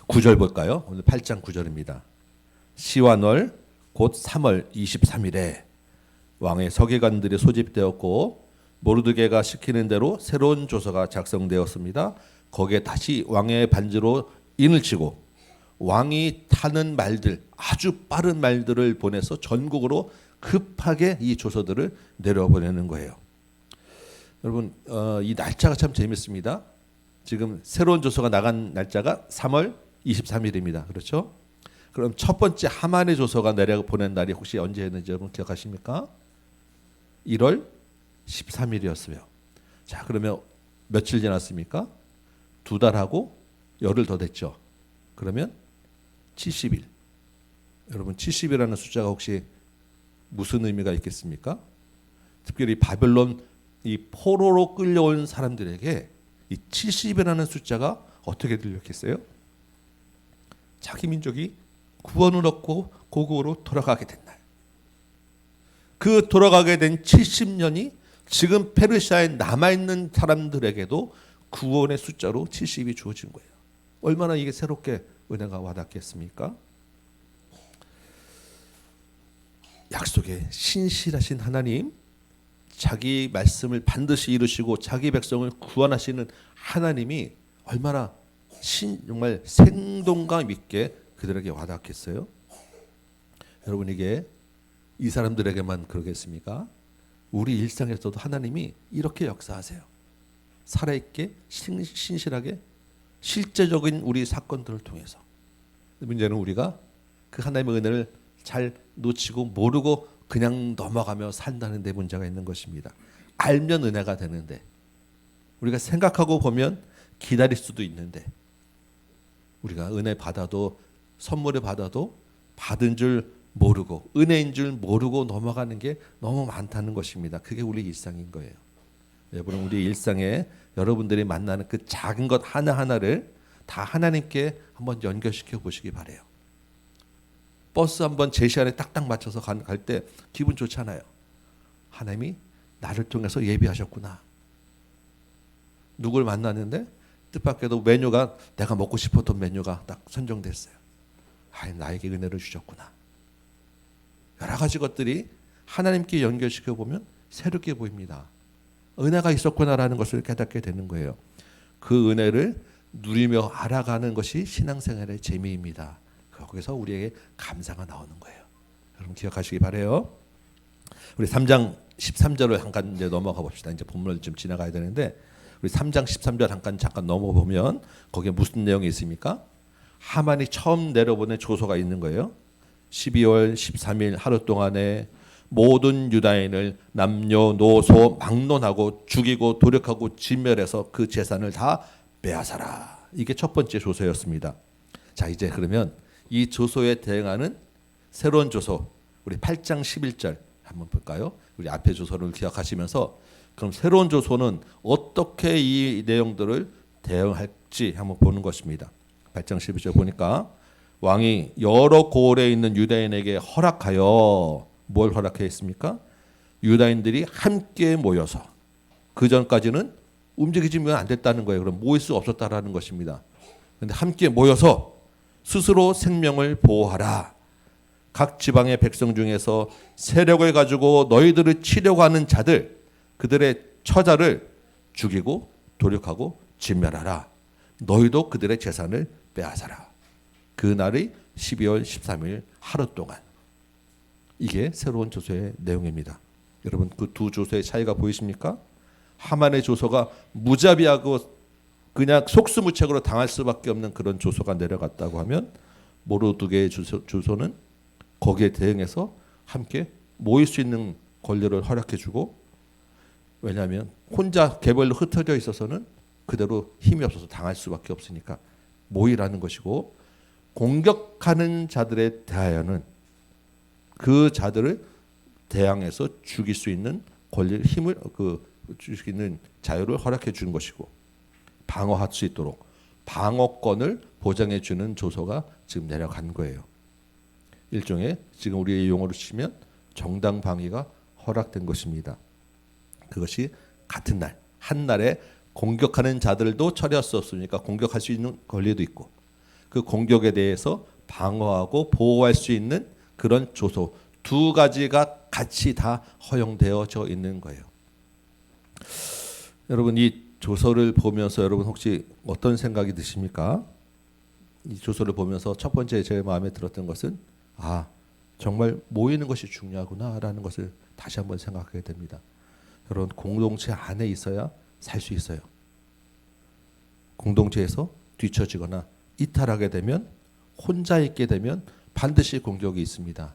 9절 볼까요? 오늘 8장 9절입니다. 시와 널 곧 3월 23일에 왕의 서기관들이 소집되었고 모르드게가 시키는 대로 새로운 조서가 작성되었습니다. 거기에 다시 왕의 반지로 인을 치고 왕이 타는 말들, 아주 빠른 말들을 보내서 전국으로 급하게 이 조서들을 내려보내는 거예요. 여러분 이 날짜가 참 재밌습니다. 지금 새로운 조서가 나간 날짜가 3월 23일입니다. 그렇죠? 그럼 첫 번째 하만의 조서가 내려보낸 날이 혹시 언제였는지 여러분 기억하십니까? 1월 13일이었어요. 자, 그러면 며칠 지났습니까? 2달하고 열흘 더 됐죠. 그러면 70일. 여러분 70이라는 숫자가 혹시 무슨 의미가 있겠습니까? 특별히 바벨론 이 포로로 끌려온 사람들에게 이 70이라는 숫자가 어떻게 들렸겠어요? 자기 민족이 구원을 얻고 고국으로 돌아가게 된 날. 그 돌아가게 된 70년이 지금 페르시아에 남아있는 사람들에게도 구원의 숫자로 70이 주어진 거예요. 얼마나 이게 새롭게 은혜가 와닿겠습니까? 약속에 신실하신 하나님, 자기 말씀을 반드시 이루시고 자기 백성을 구원하시는 하나님이 얼마나 정말 생동감 있게 그들에게 와닿겠어요? 여러분 이게 이 사람들에게만 그러겠습니까? 우리 일상에서도 하나님이 이렇게 역사하세요. 살아있게 신실하게 실제적인 우리 사건들을 통해서. 문제는 우리가 그 하나님의 은혜를 잘 놓치고 모르고 그냥 넘어가며 산다는 데 문제가 있는 것입니다. 알면 은혜가 되는데 우리가 생각하고 보면 기다릴 수도 있는데 우리가 은혜 받아도 선물을 받아도 받은 줄 모르고 은혜인 줄 모르고 넘어가는 게 너무 많다는 것입니다. 그게 우리 일상인 거예요. 여러분 우리 일상에 여러분들이 만나는 그 작은 것 하나하나를 다 하나님께 한번 연결시켜 보시기 바래요. 버스 한번 제 시간에 딱딱 맞춰서 갈 때 기분 좋잖아요. 하나님이 나를 통해서 예비하셨구나. 누굴 만났는데 뜻밖에도 메뉴가 내가 먹고 싶었던 메뉴가 딱 선정됐어요. 나에게 은혜를 주셨구나. 여러 가지 것들이 하나님께 연결시켜 보면 새롭게 보입니다. 은혜가 있었구나라는 것을 깨닫게 되는 거예요. 그 은혜를 누리며 알아가는 것이 신앙생활의 재미입니다. 거기서 우리에게 감사가 나오는 거예요. 여러분 기억하시기 바래요. 우리 3장 13절을 잠깐 이제 넘어가 봅시다. 이제 본문을 좀 지나가야 되는데 우리 3장 13절 잠깐 넘어 보면 거기에 무슨 내용이 있습니까? 하만이 처음 내려보낸 조서가 있는 거예요. 12월 13일 하루 동안에 모든 유다인을 남녀노소 막론하고 죽이고 도륙하고 진멸해서 그 재산을 다 빼앗아라. 이게 첫 번째 조서였습니다. 자, 이제 그러면 이 조서에 대응하는 새로운 조서 우리 8장 11절 한번 볼까요? 우리 앞에 조서를 기억하시면서 그럼 새로운 조서는 어떻게 이 내용들을 대응할지 한번 보는 것입니다. 8장 11절 보니까 왕이 여러 고을에 있는 유다인에게 허락하여 뭘 허락했습니까? 유다인들이 함께 모여서 그 전까지는 움직이지면 안 됐다는 거예요. 그럼 모일 수 없었다라는 것입니다. 그런데 함께 모여서 스스로 생명을 보호하라. 각 지방의 백성 중에서 세력을 가지고 너희들을 치려고 하는 자들, 그들의 처자를 죽이고 도륙하고 진멸하라. 너희도 그들의 재산을 빼앗아라. 그 날이 12월 13일 하루 동안. 이게 새로운 조서의 내용입니다. 여러분 그 두 조서의 차이가 보이십니까? 하만의 조서가 무자비하고 그냥 속수무책으로 당할 수밖에 없는 그런 조서가 내려갔다고 하면 모르드게의 조서는 거기에 대응해서 함께 모일 수 있는 권리를 허락해주고 왜냐하면 혼자 개별로 흩어져 있어서는 그대로 힘이 없어서 당할 수밖에 없으니까 모이라는 것이고 공격하는 자들에 대하여는 그 자들을 대항해서 죽일 수 있는 권리를 힘을 줄 수 있는 자유를 허락해 주는 것이고 방어할 수 있도록 방어권을 보장해 주는 조서가 지금 내려간 거예요. 일종의 지금 우리의 용어로 치면 정당 방위가 허락된 것입니다. 그것이 같은 날, 한 날에 공격하는 자들도 처리할 수 없으니까 공격할 수 있는 권리도 있고 그 공격에 대해서 방어하고 보호할 수 있는 그런 조서 두 가지가 같이 다 허용되어져 있는 거예요. 여러분 이 조서를 보면서 여러분 혹시 어떤 생각이 드십니까? 이 조서를 보면서 첫 번째 제 마음에 들었던 것은 정말 모이는 것이 중요하구나라는 것을 다시 한번 생각하게 됩니다. 여러분 공동체 안에 있어야 살 수 있어요. 공동체에서 뒤처지거나 이탈하게 되면 혼자 있게 되면 반드시 공격이 있습니다.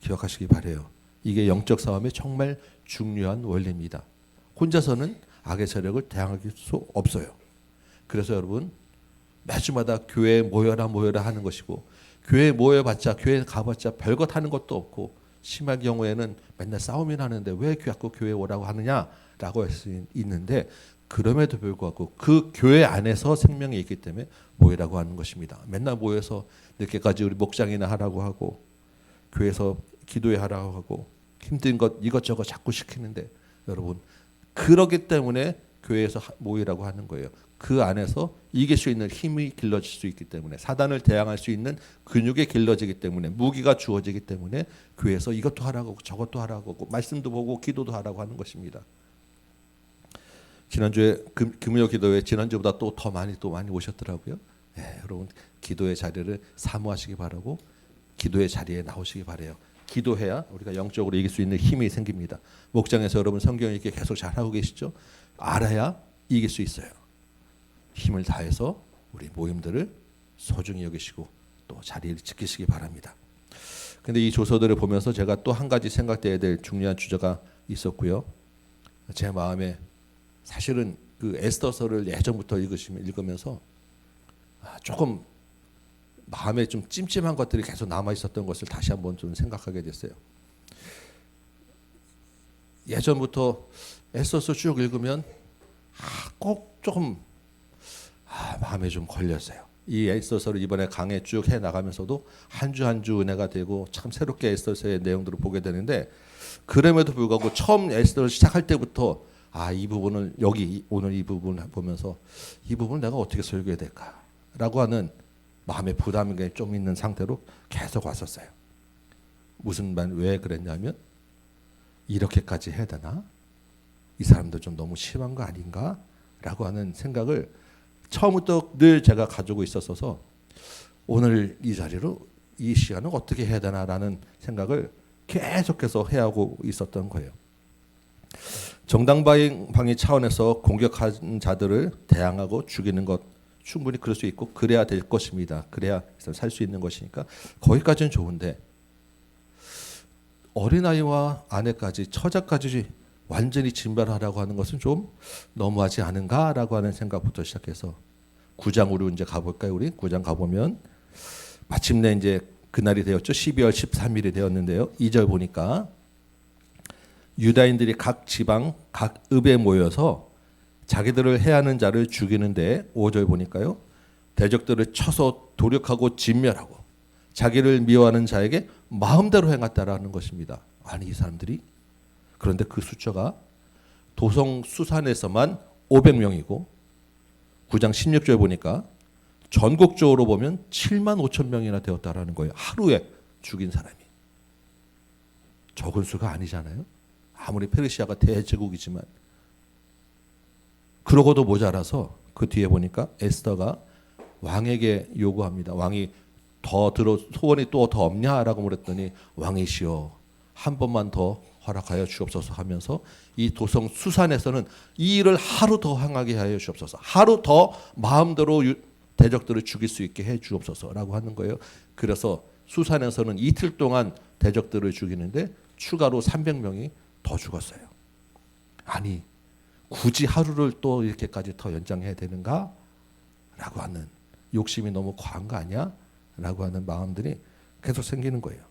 기억하시기 바라요. 이게 영적 싸움의 정말 중요한 원리입니다. 혼자서는 악의 세력을 대항할 수 없어요. 그래서 여러분 매주마다 교회에 모여라 하는 것이고 교회에 모여봤자 교회에 가봤자 별것 하는 것도 없고 심할 경우에는 맨날 싸움이나 하는데 왜 자꾸 교회에 오라고 하느냐라고 할 수 있는데 그럼에도 불구하고 그 교회 안에서 생명이 있기 때문에 모이라고 하는 것입니다. 맨날 모여서 늦게까지 우리 목장이나 하라고 하고 교회에서 기도회 하라고 하고 힘든 것 이것저것 자꾸 시키는데 여러분 그러기 때문에 교회에서 모이라고 하는 거예요. 그 안에서 이길 수 있는 힘이 길러질 수 있기 때문에 사단을 대항할 수 있는 근육이 길러지기 때문에 무기가 주어지기 때문에 교회에서 이것도 하라고 저것도 하라고 말씀도 보고 기도도 하라고 하는 것입니다. 지난주에 금요 기도회 지난주보다 또 더 많이 오셨더라고요. 여러분 기도의 자리를 사모하시기 바라고 기도의 자리에 나오시기 바라요. 기도해야 우리가 영적으로 이길 수 있는 힘이 생깁니다. 목장에서 여러분 성경 읽기 계속 잘하고 계시죠? 알아야 이길 수 있어요. 힘을 다해서 우리 모임들을 소중히 여기시고 또 자리를 지키시기 바랍니다. 근데 이 조서들을 보면서 제가 또 한 가지 생각돼야 될 중요한 주제가 있었고요. 제 마음에 사실은 그 에스더서를 예전부터 읽으면서 조금 마음에 좀 찜찜한 것들이 계속 남아 있었던 것을 다시 한번 좀 생각하게 됐어요. 예전부터 에스더서 쭉 읽으면 꼭 조금 마음에 좀 걸렸어요. 이 에스더서를 이번에 강해 쭉 해 나가면서도 한 주 한 주 은혜가 되고 참 새롭게 에스더서의 내용들을 보게 되는데 그럼에도 불구하고 처음 에스더를 시작할 때부터 이 부분을 오늘 이 부분을 보면서 이 부분을 내가 어떻게 설교해야 될까라고 하는 마음의 부담이 좀 있는 상태로 계속 왔었어요. 무슨 말 왜 그랬냐면 이렇게까지 해야 되나? 이 사람들 좀 너무 심한 거 아닌가? 라고 하는 생각을
처음부터 늘 제가 가지고 있었어서 오늘 이 자리로 이 시간을 어떻게 해야 되나라는 생각을 계속해서 해하고 있었던 거예요. 정당방위 차원에서 공격한 자들을 대항하고 죽이는 것 충분히 그럴 수 있고 그래야 될 것입니다. 그래야 살 수 있는 것이니까 거기까지는 좋은데 어린아이와 아내까지 처자까지 완전히 진멸하라고 하는 것은 좀 너무하지 않은가라고 하는 생각부터 시작해서 9장으로 이제 가볼까요? 우리 9장 가보면 마침내 이제 그날이 되었죠. 12월 13일이 되었는데요. 2절 보니까 유다인들이 각 지방 각 읍에 모여서 자기들을 해하는 자를 죽이는데 5절 보니까요. 대적들을 쳐서 도륙하고 진멸하고 자기를 미워하는 자에게 마음대로 행했다라는 것입니다. 아니 이 사람들이 그런데 그 숫자가 도성 수산에서만 500명이고 9장 16절 보니까 전국적으로 보면 7만 5천 명이나 되었다라는 거예요. 하루에 죽인 사람이. 적은 수가 아니잖아요. 아무리 페르시아가 대제국이지만 그러고도 모자라서 그 뒤에 보니까 에스더가 왕에게 요구합니다. 왕이 더 들어 소원이 또 더 없냐라고 물었더니 왕이시여 한 번만 더 허락하여 주옵소서 하면서 이 도성 수산에서는 이 일을 하루 더 행하게 하여 주옵소서. 하루 더 마음대로 대적들을 죽일 수 있게 해 주옵소서라고 하는 거예요. 그래서 수산에서는 이틀 동안 대적들을 죽이는데 추가로 300명이 더 죽었어요. 아니 굳이 하루를 또 이렇게까지 더 연장해야 되는가? 라고 하는 욕심이 너무 과한 거 아니야? 라고 하는 마음들이 계속 생기는 거예요.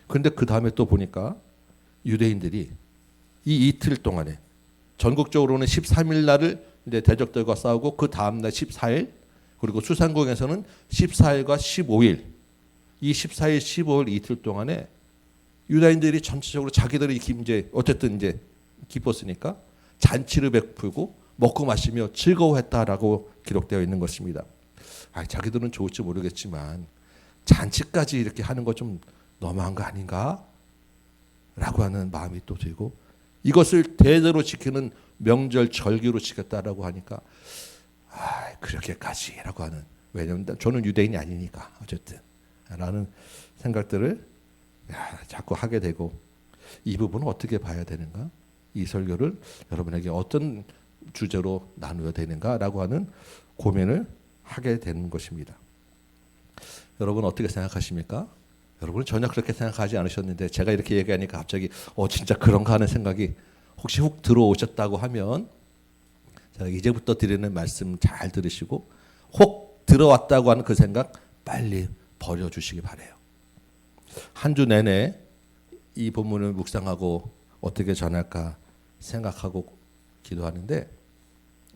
그런데 그 다음에 또 보니까 유대인들이 이 이틀 동안에 전국적으로는 13일 날을 이제 대적들과 싸우고 그 다음 날 14일 그리고 수산국에서는 14일과 15일 이 14일 15일 이틀 동안에 유다인들이 전체적으로 자기들이 이제 어쨌든 이제 기뻤으니까 잔치를 베풀고 먹고 마시며 즐거워했다라고 기록되어 있는 것입니다. 자기들은 좋을지 모르겠지만 잔치까지 이렇게 하는 거 좀 너무한 거 아닌가? 라고 하는 마음이 또 들고 이것을 대대로 지키는 명절 절기로 지켰다라고 하니까 그렇게까지라고 하는 왜냐하면 저는 유대인이 아니니까 어쨌든 라는 생각들을 자꾸 하게 되고 이 부분은 어떻게 봐야 되는가? 이 설교를 여러분에게 어떤 주제로 나누어야 되는가라고 하는 고민을 하게 되는 것입니다. 여러분 어떻게 생각하십니까? 여러분은 전혀 그렇게 생각하지 않으셨는데 제가 이렇게 얘기하니까 갑자기 진짜 그런가 하는 생각이 혹시 훅 들어오셨다고 하면 제가 이제부터 드리는 말씀 잘 들으시고 혹 들어왔다고 하는 그 생각 빨리 버려주시기 바라요. 한 주 내내 이 본문을 묵상하고 어떻게 전할까 생각하고 기도하는데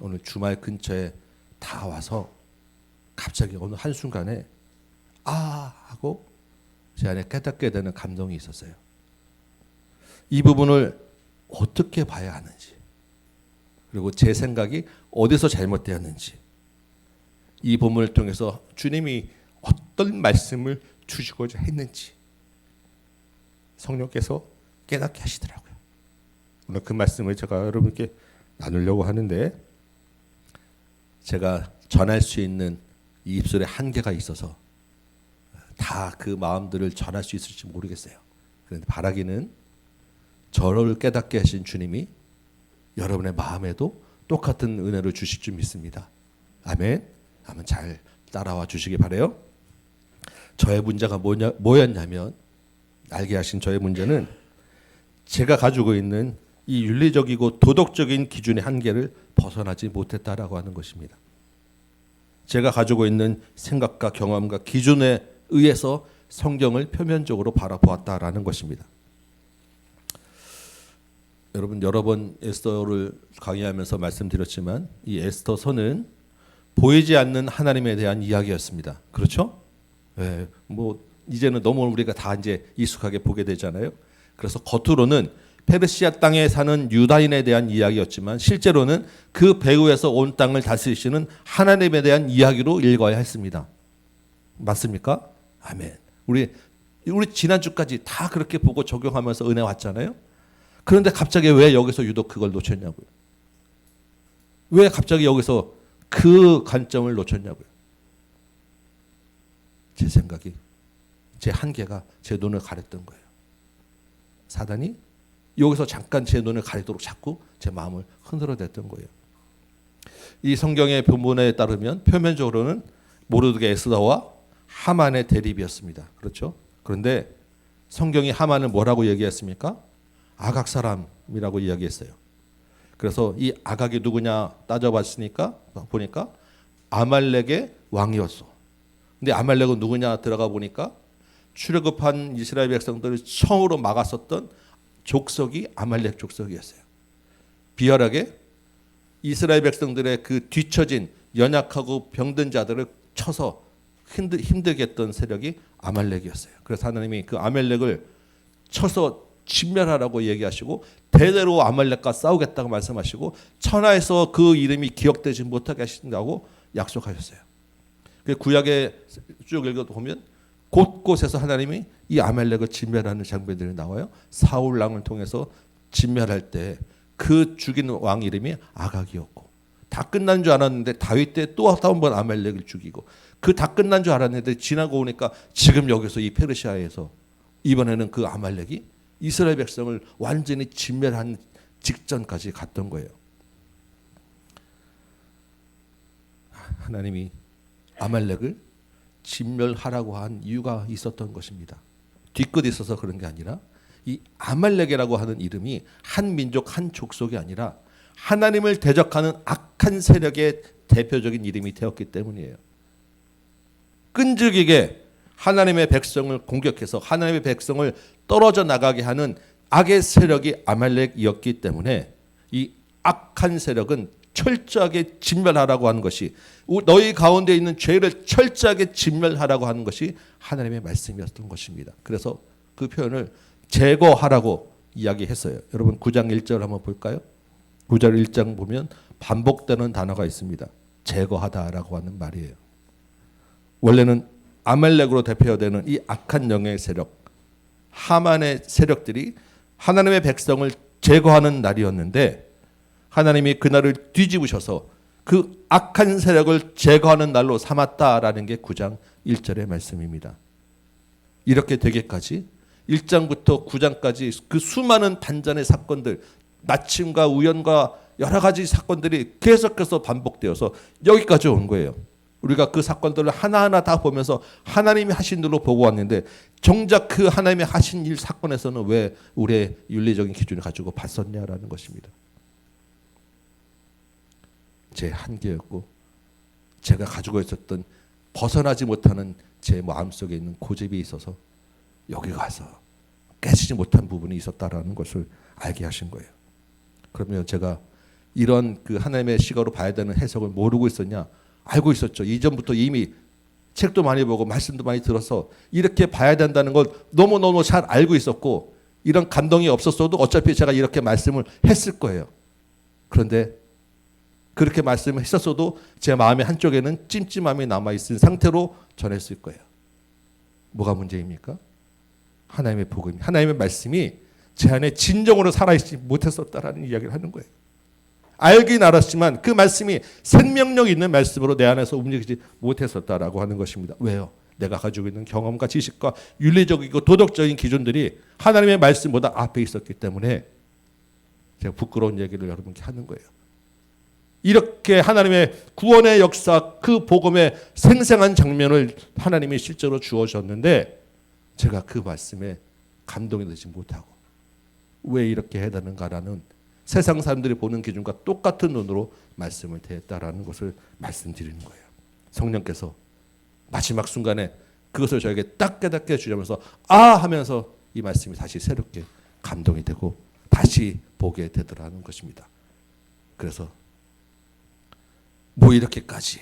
오늘 주말 근처에 다 와서 갑자기 어느 한순간에 하고 제 안에 깨닫게 되는 감동이 있었어요. 이 부분을 어떻게 봐야 하는지 그리고 제 생각이 어디서 잘못되었는지 이 본문을 통해서 주님이 어떤 말씀을 주시고자 했는지 성령께서 깨닫게 하시더라고요. 오늘 그 말씀을 제가 여러분께 나누려고 하는데 제가 전할 수 있는 이 입술에 한계가 있어서 다 그 마음들을 전할 수 있을지 모르겠어요. 그런데 바라기는 저를 깨닫게 하신 주님이 여러분의 마음에도 똑같은 은혜를 주실 줄 믿습니다. 아멘. 한번 잘 따라와 주시기 바라요. 저의 문제가 뭐였냐면 알게 하신 저의 문제는 제가 가지고 있는 이 윤리적이고 도덕적인 기준의 한계를 벗어나지 못했다라고 하는 것입니다. 제가 가지고 있는 생각과 경험과 기준에 의해서 성경을 표면적으로 바라보았다라는 것입니다. 여러분 여러 번 에스더를 강의하면서 말씀드렸지만 이 에스더서는 보이지 않는 하나님에 대한 이야기였습니다. 그렇죠? 네, 이제는 너무 우리가 다 이제 익숙하게 보게 되잖아요. 그래서 겉으로는 페르시아 땅에 사는 유다인에 대한 이야기였지만 실제로는 그 배후에서 온 땅을 다스리시는 하나님에 대한 이야기로 읽어야 했습니다. 맞습니까? 아멘. 우리 지난주까지 다 그렇게 보고 적용하면서 은혜 왔잖아요. 그런데 갑자기 왜 여기서 유독 그걸 놓쳤냐고요. 왜 갑자기 여기서 그 관점을 놓쳤냐고요. 제 생각이, 제 한계가 제 눈을 가렸던 거예요. 사단이 여기서 잠깐 제 눈을 가리도록 자꾸 제 마음을 흔들어댔던 거예요. 이 성경의 본문에 따르면 표면적으로는 모르드게 에스더와 하만의 대립이었습니다. 그렇죠? 그런데 성경이 하만을 뭐라고 얘기했습니까? 아각 사람이라고 이야기했어요. 그래서 이 아각이 누구냐 따져봤으니까 보니까 아말렉의 왕이었어. 근데 아말렉은 누구냐 들어가 보니까 출애굽한 이스라엘 백성들을 처음으로 막았었던 족속이 아말렉 족속이었어요. 비열하게 이스라엘 백성들의 그 뒤처진 연약하고 병든 자들을 쳐서 힘들게 했던 세력이 아말렉이었어요. 그래서 하나님이 그 아말렉을 쳐서 진멸하라고 얘기하시고 대대로 아말렉과 싸우겠다고 말씀하시고 천하에서 그 이름이 기억되지 못하게 하신다고 약속하셨어요. 그 구약에 쭉 읽어보면 곳곳에서 하나님이 이 아말렉을 진멸하는 장면들이 나와요. 사울 왕을 통해서 진멸할 때 그 죽인 왕 이름이 아각이었고, 다 끝난 줄 알았는데 다윗 때 또 한 번 아말렉을 죽이고, 그 다 끝난 줄 알았는데 지나고 오니까 지금 여기서 이 페르시아에서 이번에는 그 아말렉이 이스라엘 백성을 완전히 진멸한 직전까지 갔던 거예요. 하나님이 아말렉을 진멸하라고 한 이유가 있었던 것입니다. 뒤끝이 있어서 그런 게 아니라 이 아말렉이라고 하는 이름이 한 민족 한 족속이 아니라 하나님을 대적하는 악한 세력의 대표적인 이름이 되었기 때문이에요. 끈질기게 하나님의 백성을 공격해서 하나님의 백성을 떨어져 나가게 하는 악의 세력이 아말렉이었기 때문에 이 악한 세력은 철저하게 진멸하라고 하는 것이, 너희 가운데 있는 죄를 철저하게 진멸하라고 하는 것이 하나님의 말씀이었던 것입니다. 그래서 그 표현을 제거하라고 이야기했어요. 여러분 9장 1절 한번 볼까요? 9절 1장 보면 반복되는 단어가 있습니다. 제거하다라고 하는 말이에요. 원래는 아말렉으로 대표되는 이 악한 영의 세력, 하만의 세력들이 하나님의 백성을 제거하는 날이었는데 하나님이 그날을 뒤집으셔서 그 악한 세력을 제거하는 날로 삼았다라는 게 9장 1절의 말씀입니다. 이렇게 되기까지 1장부터 9장까지 그 수많은 반전의 사건들, 나침과 우연과 여러 가지 사건들이 계속해서 반복되어서 여기까지 온 거예요. 우리가 그 사건들을 하나하나 다 보면서 하나님이 하신 일로 보고 왔는데 정작 그 하나님이 하신 일 사건에서는 왜 우리의 윤리적인 기준을 가지고 봤었냐라는 것입니다. 제 한계였고 제가 가지고 있었던 벗어나지 못하는 제 마음속에 있는 고집이 있어서 여기 가서 깨지지 못한 부분이 있었다라는 것을 알게 하신 거예요. 그러면 제가 이런 그 하나님의 시각으로 봐야 되는 해석을 모르고 있었냐? 알고 있었죠. 이전부터 이미 책도 많이 보고 말씀도 많이 들어서 이렇게 봐야 된다는 걸 너무너무 잘 알고 있었고 이런 감동이 없었어도 어차피 제가 이렇게 말씀을 했을 거예요. 그런데 그렇게 말씀을 했었어도 제 마음의 한쪽에는 찜찜함이 남아있은 상태로 전했을 거예요. 뭐가 문제입니까? 하나님의 복음, 하나님의 말씀이 제 안에 진정으로 살아있지 못했었다라는 이야기를 하는 거예요. 알긴 알았지만 그 말씀이 생명력 있는 말씀으로 내 안에서 움직이지 못했었다라고 하는 것입니다. 왜요? 내가 가지고 있는 경험과 지식과 윤리적이고 도덕적인 기준들이 하나님의 말씀보다 앞에 있었기 때문에 제가 부끄러운 얘기를 여러분께 하는 거예요. 이렇게 하나님의 구원의 역사, 그 복음의 생생한 장면을 하나님이 실제로 주어졌는데 제가 그 말씀에 감동이 되지 못하고 왜 이렇게 해야 되는가라는 세상 사람들이 보는 기준과 똑같은 눈으로 말씀을 대했다라는 것을 말씀드리는 거예요. 성령께서 마지막 순간에 그것을 저에게 딱 깨닫게 해주면서 아 하면서 이 말씀이 다시 새롭게 감동이 되고 다시 보게 되더라는 것입니다. 그래서 뭐 이렇게까지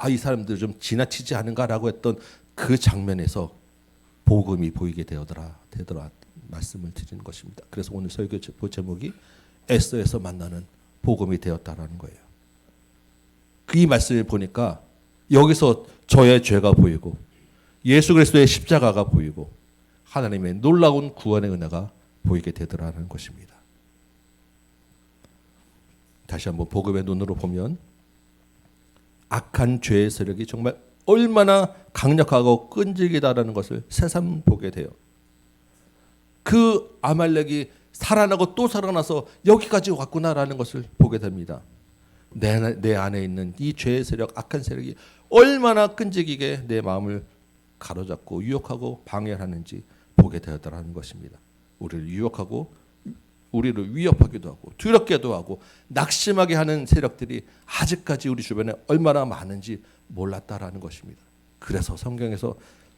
이 사람들 좀 지나치지 않은가라고 했던 그 장면에서 복음이 보이게 되더라 말씀을 드리는 것입니다. 그래서 오늘 설교 제목이 에스더에서 만나는 복음이 되었다라는 거예요. 이 말씀을 보니까 여기서 저의 죄가 보이고 예수 그리스도의 십자가가 보이고 하나님의 놀라운 구원의 은혜가 보이게 되더라는 것입니다. 다시 한번 복음의 눈으로 보면 악한 죄의 세력이 정말 얼마나 강력하고 끈질기다라는 것을 새삼 보게 돼요. 그 아말렉이 살아나고 또 살아나서 여기까지 왔구나라는 것을 보게 됩니다. 내 안에 있는 이 죄의 세력, 악한 세력이 얼마나 끈질기게 내 마음을 가로잡고 유혹하고 방해하는지 보게 되었다라는 것입니다. 우리를 유혹하고 우리를 위협하기도 하고 두렵게도 하고 낙심하게 하는 세력들이 아직까지 우리 주변에 얼마나 많은지 몰랐다라는 것입니다. 그래서 성경에서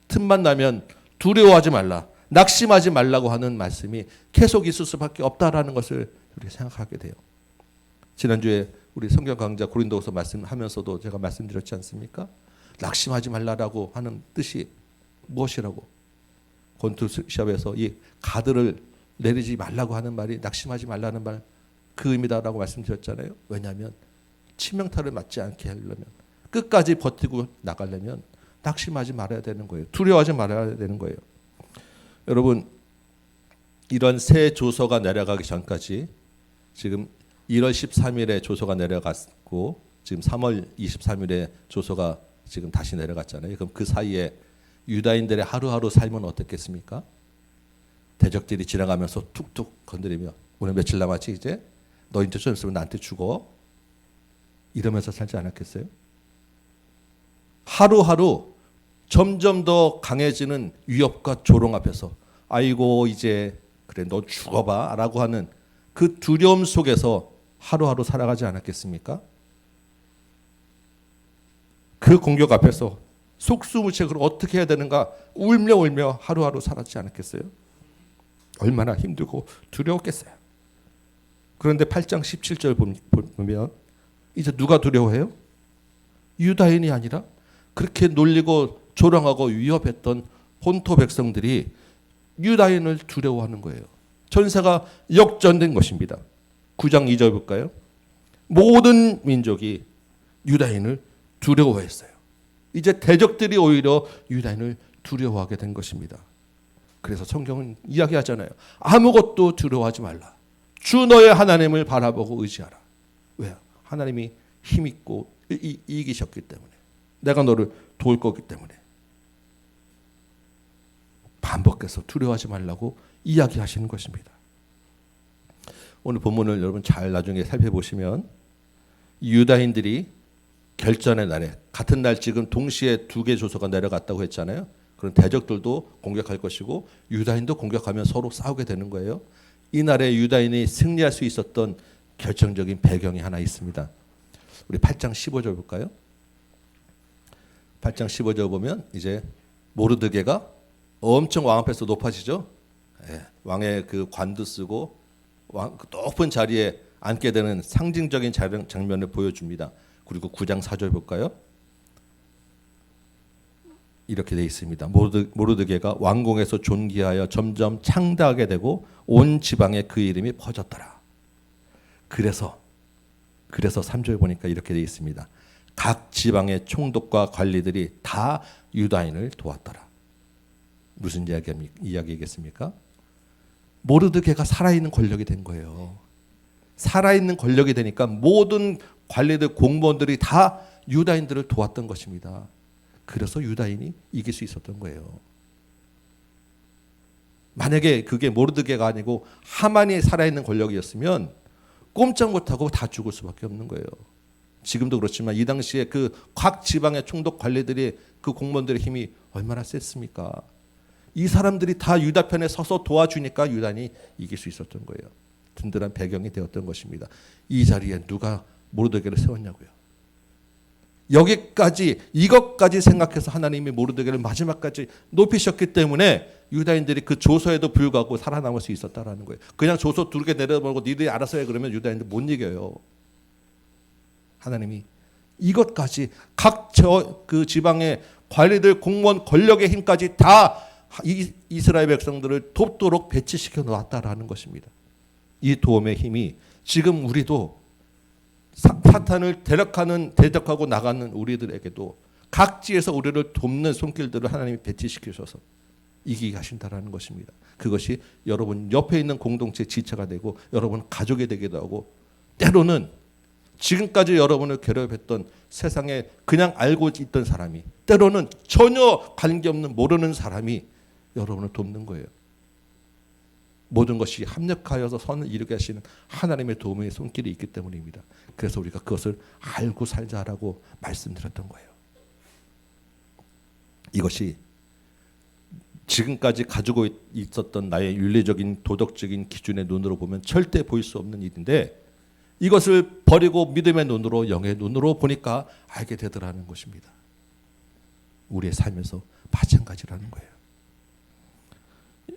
틈만 나면 두려워하지 말라, 낙심하지 말라고 하는 말씀이 계속 있을 수밖에 없다라는 것을 우리가 생각하게 돼요. 지난주에 우리 성경 강좌 고린도후서 말씀하면서도 제가 말씀드렸지 않습니까? 낙심하지 말라라고 하는 뜻이 무엇이라고? 권투 시합에서 이 가드를 내리지 말라고 하는 말이 낙심하지 말라는 말, 그 의미다라고 말씀드렸잖아요. 왜냐하면 치명타를 맞지 않게 하려면, 끝까지 버티고 나가려면 낙심하지 말아야 되는 거예요. 두려워하지 말아야 되는 거예요. 여러분, 이런 새 조서가 내려가기 전까지 지금 1월 13일에 조서가 내려갔고 지금 3월 23일에 조서가 지금 다시 내려갔잖아요. 그럼 그 사이에 유다인들의 하루하루 삶은 어떻겠습니까? 대적들이 지나가면서 툭툭 건드리며 오늘 며칠 남았지 이제? 너 이제 좀 있으면 나한테 죽어. 이러면서 살지 않았겠어요? 하루하루 점점 더 강해지는 위협과 조롱 앞에서 아이고 이제 그래 너 죽어봐 라고 하는 그 두려움 속에서 하루하루 살아가지 않았겠습니까? 그 공격 앞에서 속수무책으로 어떻게 해야 되는가 울며 울며 하루하루 살았지 않았겠어요? 얼마나 힘들고 두려웠겠어요. 그런데 8장 17절 보면 이제 누가 두려워해요? 유다인이 아니라 그렇게 놀리고 조롱하고 위협했던 본토 백성들이 유다인을 두려워하는 거예요. 전세가 역전된 것입니다. 9장 2절 볼까요? 모든 민족이 유다인을 두려워했어요. 이제 대적들이 오히려 유다인을 두려워하게 된 것입니다. 그래서 성경은 이야기하잖아요. 아무것도 두려워하지 말라. 주 너의 하나님을 바라보고 의지하라. 왜요? 하나님이 힘있고 이기셨기 때문에. 내가 너를 도울 거기 때문에. 반복해서 두려워하지 말라고 이야기하시는 것입니다. 오늘 본문을 여러분 잘 나중에 살펴보시면 유다인들이 결전의 날에 같은 날 지금 동시에 두 개 조서가 내려갔다고 했잖아요. 그런 대적들도 공격할 것이고 유다인도 공격하면 서로 싸우게 되는 거예요. 이날에 유다인이 승리할 수 있었던 결정적인 배경이 하나 있습니다. 우리 8장 15절 볼까요? 8장 15절 보면 이제 모르드게가 엄청 왕 앞에서 높아지죠. 왕의 그 관도 쓰고 그 높은 자리에 앉게 되는 상징적인 장면을 보여줍니다. 그리고 9장 4절 볼까요? 이렇게 되어 있습니다. 모르드게가 왕궁에서 존귀하여 점점 창대하게 되고 온 지방에 그 이름이 퍼졌더라. 그래서 3절 보니까 이렇게 되어 있습니다. 각 지방의 총독과 관리들이 다 유다인을 도왔더라. 무슨 이야기겠습니까? 모르드게가 살아있는 권력이 된 거예요. 살아있는 권력이 되니까 모든 관리들, 공무원들이 다 유다인들을 도왔던 것입니다. 그래서 유다인이 이길 수 있었던 거예요. 만약에 그게 모르드게가 아니고 하만이 살아있는 권력이었으면 꼼짝 못하고 다 죽을 수밖에 없는 거예요. 지금도 그렇지만 이 당시에 그 각 지방의 총독 관리들이 그 공무원들의 힘이 얼마나 셌습니까? 이 사람들이 다 유다 편에 서서 도와주니까 유다인이 이길 수 있었던 거예요. 든든한 배경이 되었던 것입니다. 이 자리에 누가 모르드게를 세웠냐고요. 여기까지 이것까지 생각해서 하나님이 모르드게를 마지막까지 높이셨기 때문에 유다인들이 그 조서에도 불구하고 살아남을 수 있었다라는 거예요. 그냥 조서 두 개 내려보고 니들이 알아서 해 그러면 유다인들 못 이겨요. 하나님이 이것까지 각 그 지방의 관리들, 공무원, 권력의 힘까지 다 이스라엘 백성들을 돕도록 배치시켜 놓았다라는 것입니다. 이 도움의 힘이 지금 우리도 사탄을 대적하고 나가는 우리들에게도 각지에서 우리를 돕는 손길들을 하나님이 배치시키셔서 이기게 하신다라는 것입니다. 그것이 여러분 옆에 있는 공동체 지체가 되고 여러분 가족이 되기도 하고 때로는 지금까지 여러분을 괴롭혔던 세상에 그냥 알고 있던 사람이, 때로는 전혀 관계없는 모르는 사람이 여러분을 돕는 거예요. 모든 것이 합력하여서 선을 이루게 하시는 하나님의 도움의 손길이 있기 때문입니다. 그래서 우리가 그것을 알고 살자라고 말씀드렸던 거예요. 이것이 지금까지 가지고 있었던 나의 윤리적인 도덕적인 기준의 눈으로 보면 절대 보일 수 없는 일인데, 이것을 버리고 믿음의 눈으로, 영의 눈으로 보니까 알게 되더라는 것입니다. 우리의 삶에서 마찬가지라는 거예요.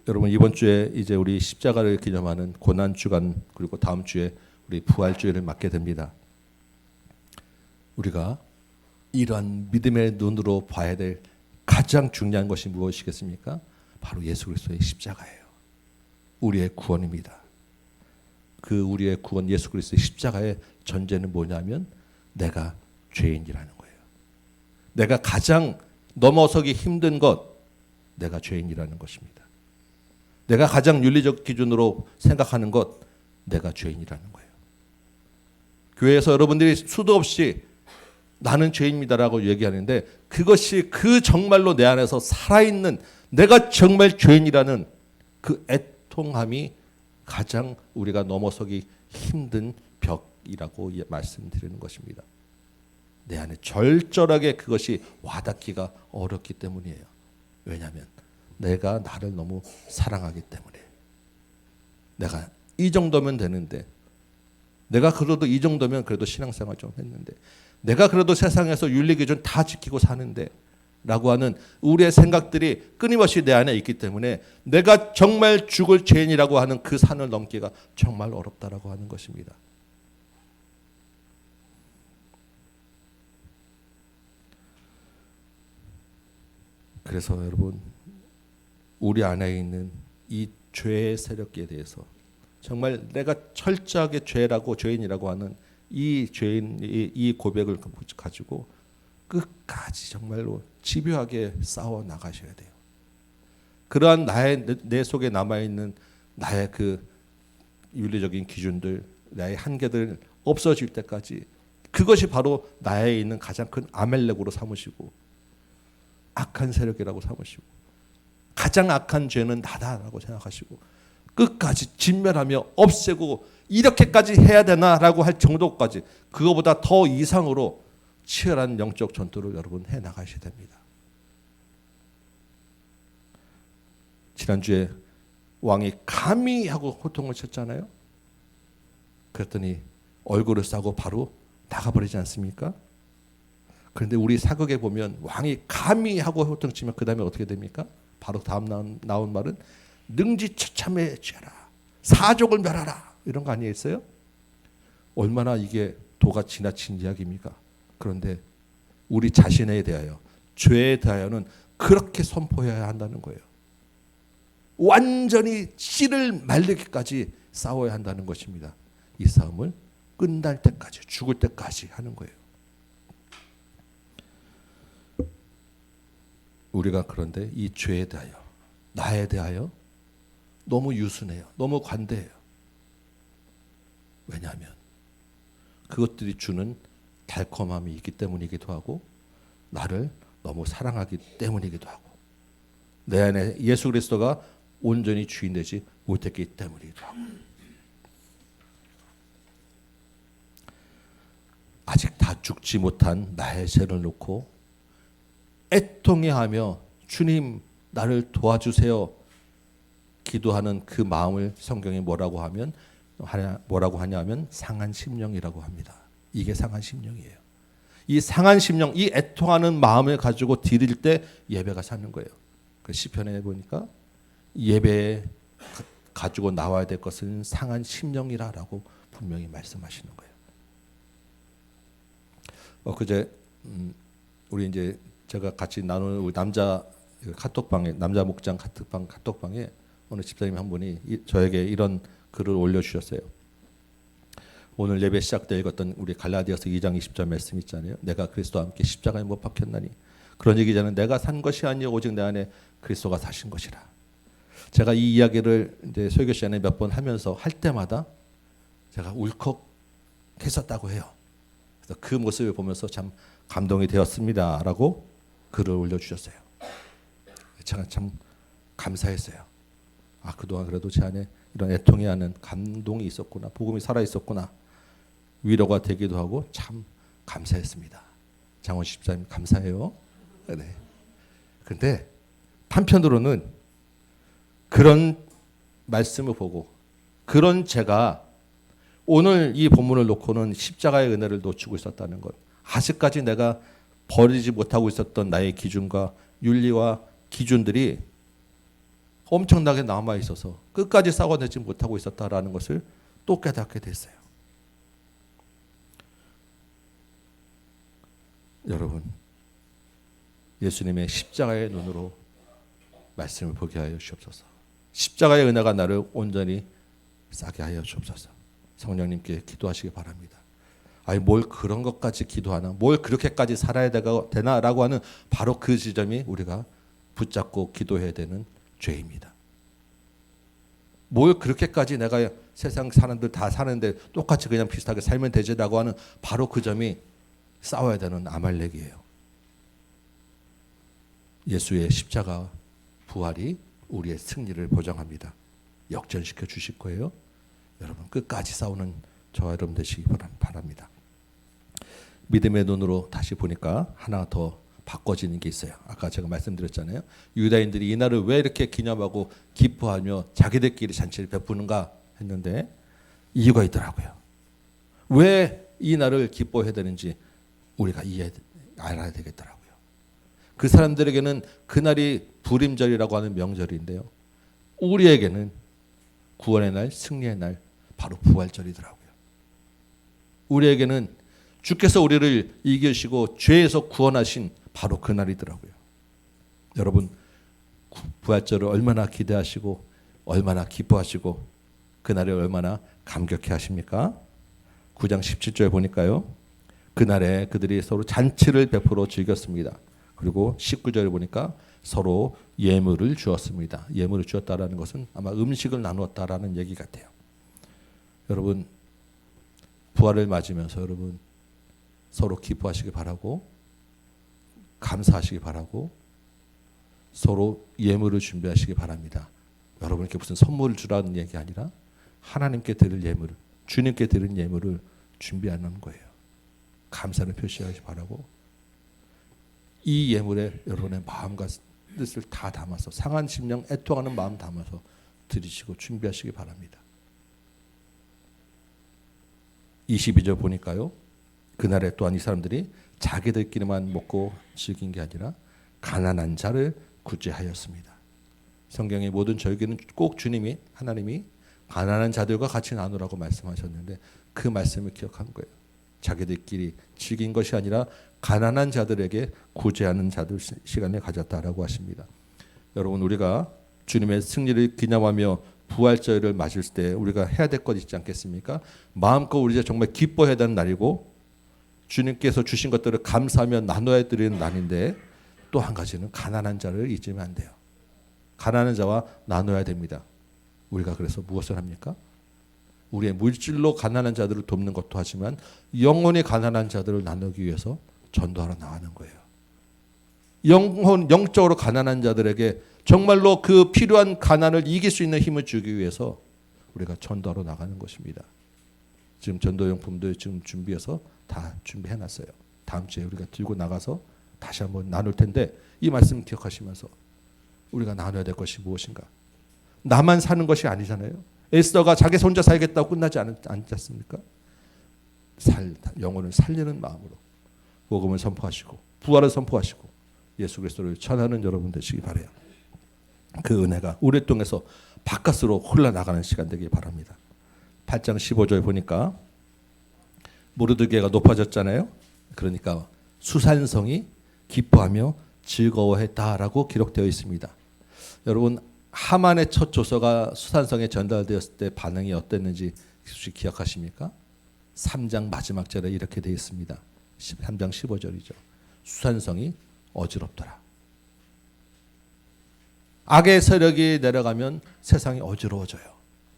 여러분, 이번 주에 이제 우리 십자가를 기념하는 고난 주간, 그리고 다음 주에 우리 부활 주일을 맞게 됩니다. 우리가 이러한 믿음의 눈으로 봐야 될 가장 중요한 것이 무엇이겠습니까? 바로 예수 그리스도의 십자가예요. 우리의 구원입니다. 그 우리의 구원 예수 그리스도의 십자가의 전제는 뭐냐면 내가 죄인이라는 거예요. 내가 가장 넘어서기 힘든 것, 내가 죄인이라는 것입니다. 내가 가장 윤리적 기준으로 생각하는 것, 내가 죄인이라는 거예요. 교회에서 여러분들이 수도 없이 나는 죄인입니다라고 얘기하는데, 그것이 그 정말로 내 안에서 살아있는 내가 정말 죄인이라는 그 애통함이 가장 우리가 넘어서기 힘든 벽이라고 말씀드리는 것입니다. 내 안에 절절하게 그것이 와닿기가 어렵기 때문이에요. 왜냐하면 내가 나를 너무 사랑하기 때문에. 내가 이 정도면 되는데, 내가 그래도 이 정도면 그래도 신앙생활 좀 했는데, 내가 그래도 세상에서 윤리기준 다 지키고 사는데 라고 하는 우리의 생각들이 끊임없이 내 안에 있기 때문에 내가 정말 죽을 죄인이라고 하는 그 산을 넘기가 정말 어렵다라고 하는 것입니다. 그래서 여러분, 우리 안에 있는 이 죄의 세력에 대해서 정말 내가 철저하게 죄라고, 죄인이라고 하는 이 죄인, 이 고백을 가지고 끝까지 정말로 집요하게 싸워 나가셔야 돼요. 그러한 내 속에 남아있는 나의 그 윤리적인 기준들, 나의 한계들 없어질 때까지, 그것이 바로 나에 있는 가장 큰 아멜렉으로 삼으시고 악한 세력이라고 삼으시고 가장 악한 죄는 나다라고 생각하시고 끝까지 진멸하며 없애고 이렇게까지 해야 되나라고 할 정도까지, 그거보다 더 이상으로 치열한 영적 전투를 여러분 해 나가셔야 됩니다. 지난주에 왕이 감히 하고 호통을 쳤잖아요. 그랬더니 얼굴을 싸고 바로 나가버리지 않습니까? 그런데 우리 사극에 보면 왕이 감히 하고 호통치면 그 다음에 어떻게 됩니까? 바로 다음 나온 말은 능지처참해 죄라, 사족을 멸하라, 이런 거 아니겠어요? 얼마나 이게 도가 지나친 이야기입니까? 그런데 우리 자신에 대하여, 죄에 대하여는 그렇게 선포해야 한다는 거예요. 완전히 씨를 말리기까지 싸워야 한다는 것입니다. 이 싸움을 끝날 때까지, 죽을 때까지 하는 거예요. 우리가 그런데 이 죄에 대하여, 나에 대하여 너무 유순해요. 너무 관대해요. 왜냐하면 그것들이 주는 달콤함이 있기 때문이기도 하고, 나를 너무 사랑하기 때문이기도 하고, 내 안에 예수 그리스도가 온전히 주인 되지 못했기 때문이기도 하고, 아직 다 죽지 못한 나의 죄를 놓고 애통해하며 주님 나를 도와주세요 기도하는 그 마음을 성경에 뭐라고 하냐면 상한 심령이라고 합니다. 이게 상한 심령이에요. 이 상한 심령, 이 애통하는 마음을 가지고 드릴 때 예배가 사는 거예요. 그 시편에 보니까 예배에 가지고 나와야 될 것은 상한 심령이라고 분명히 말씀하시는 거예요. 그제 우리 이제 제가 같이 나누는 우리 남자 카톡방에, 남자 목장 카톡방에 어느 집사님 한 분이 저에게 이런 글을 올려주셨어요. 오늘 예배 시작 때 읽었던 우리 갈라디아서 2장 20절 말씀 있잖아요. 내가 그리스도와 함께 십자가에 못 박혔나니 그런 얘기잖아요. 내가 산 것이 아니요 오직 내 안에 그리스도가 사신 것이라. 제가 이 이야기를 이제 설교 시간에 몇 번 하면서 할 때마다 제가 울컥했었다고 해요. 그래서 그 모습을 보면서 참 감동이 되었습니다라고 글을 올려주셨어요. 참 감사했어요. 아, 그동안 그래도 제 안에 이런 애통이 하는 감동이 있었구나, 복음이 살아 있었구나, 위로가 되기도 하고 참 감사했습니다. 장원식 집사님 감사해요. 네. 그런데 한편으로는 그런 말씀을 보고 그런 제가 오늘 이 본문을 놓고는 십자가의 은혜를 놓치고 있었다는 것, 아직까지 내가 버리지 못하고 있었던 나의 기준과 윤리와 기준들이 엄청나게 남아 있어서 끝까지 싸워내지 못하고 있었다라는 것을 또 깨닫게 됐어요. 여러분, 예수님의 십자가의 눈으로 말씀을 보게 하여 주옵소서. 십자가의 은혜가 나를 온전히 싸게 하여 주옵소서. 성령님께 기도하시기 바랍니다. 아니, 뭘 그런 것까지 기도하나, 뭘 그렇게까지 살아야 되나라고 하는 바로 그 지점이 우리가 붙잡고 기도해야 되는 죄입니다. 뭘 그렇게까지 내가 세상 사람들 다 사는데 똑같이 그냥 비슷하게 살면 되지라고 하는 바로 그 점이 싸워야 되는 아말렉이에요. 예수의 십자가 부활이 우리의 승리를 보장합니다. 역전시켜 주실 거예요. 여러분, 끝까지 싸우는 저와 여러분 되시기 바랍니다. 믿음의 눈으로 다시 보니까 하나 더 바꿔지는 게 있어요. 아까 제가 말씀드렸잖아요. 유다인들이 이 날을 왜 이렇게 기념하고 기뻐하며 자기들끼리 잔치를 베푸는가 했는데 이유가 있더라고요. 왜 이 날을 기뻐해야 되는지 우리가 알아야 되겠더라고요. 그 사람들에게는 그날이 불임절이라고 하는 명절인데요, 우리에게는 구원의 날, 승리의 날, 바로 부활절이더라고요. 우리에게는 주께서 우리를 이기시고 죄에서 구원하신 바로 그날이더라고요. 여러분, 부활절을 얼마나 기대하시고 얼마나 기뻐하시고 그날에 얼마나 감격해 하십니까? 9장 17절 보니까요, 그날에 그들이 서로 잔치를 베풀어 즐겼습니다. 그리고 19절을 보니까 서로 예물을 주었습니다. 예물을 주었다라는 것은 아마 음식을 나누었다라는 얘기 같아요. 여러분, 부활을 맞으면서 여러분 서로 기뻐하시기 바라고, 감사하시기 바라고, 서로 예물을 준비하시기 바랍니다. 여러분께 무슨 선물을 주라는 얘기 아니라 하나님께 드릴 예물, 주님께 드릴 예물을 준비하는 거예요. 감사를 표시하시 바라고, 이 예물에 여러분의 마음과 뜻을 다 담아서, 상한 심령 애통하는 마음 담아서 드리시고 준비하시기 바랍니다. 22절 보니까요, 그날에 또한 이 사람들이 자기들끼리만 먹고 즐긴 게 아니라 가난한 자를 구제하였습니다. 성경의 모든 절기는 꼭 주님이, 하나님이 가난한 자들과 같이 나누라고 말씀하셨는데 그 말씀을 기억한 거예요. 자기들끼리 즐긴 것이 아니라 가난한 자들에게 구제하는 자들 시간을 가졌다라고 하십니다. 여러분, 우리가 주님의 승리를 기념하며 부활절을 맞을 때 우리가 해야 될 것 있지 않겠습니까? 마음껏 우리가 정말 기뻐해야 되는 날이고 주님께서 주신 것들을 감사하며 나눠야 드리는 날인데, 또 한 가지는 가난한 자를 잊으면 안 돼요. 가난한 자와 나눠야 됩니다. 우리가 그래서 무엇을 합니까? 우리의 물질로 가난한 자들을 돕는 것도 하지만 영혼의 가난한 자들을 나누기 위해서 전도하러 나가는 거예요. 영적으로 가난한 자들에게 정말로 그 필요한 가난을 이길 수 있는 힘을 주기 위해서 우리가 전도하러 나가는 것입니다. 지금 전도용품들 지금 준비해서 다 준비해놨어요. 다음 주에 우리가 들고 나가서 다시 한번 나눌 텐데, 이 말씀 기억하시면서 우리가 나눠야 될 것이 무엇인가? 나만 사는 것이 아니잖아요. 에스더가 자기 혼자 살겠다고 끝나지 않지 않습니까? 영혼을 살리는 마음으로 복음을 선포하시고 부활을 선포하시고 예수 그리스도를 전하는 여러분 되시기 바라요. 그 은혜가 우리 통해서 바깥으로 흘러나가는 시간 되길 바랍니다. 8장 15절 보니까 모르드게가 높아졌잖아요. 그러니까 수산성이 기뻐하며 즐거워했다라고 기록되어 있습니다. 여러분, 하만의 첫 조서가 수산성에 전달되었을 때 반응이 어땠는지 혹시 기억하십니까? 3장 마지막 절에 이렇게 되어 있습니다. 3장 15절이죠. 수산성이 어지럽더라. 악의 세력이 내려가면 세상이 어지러워져요.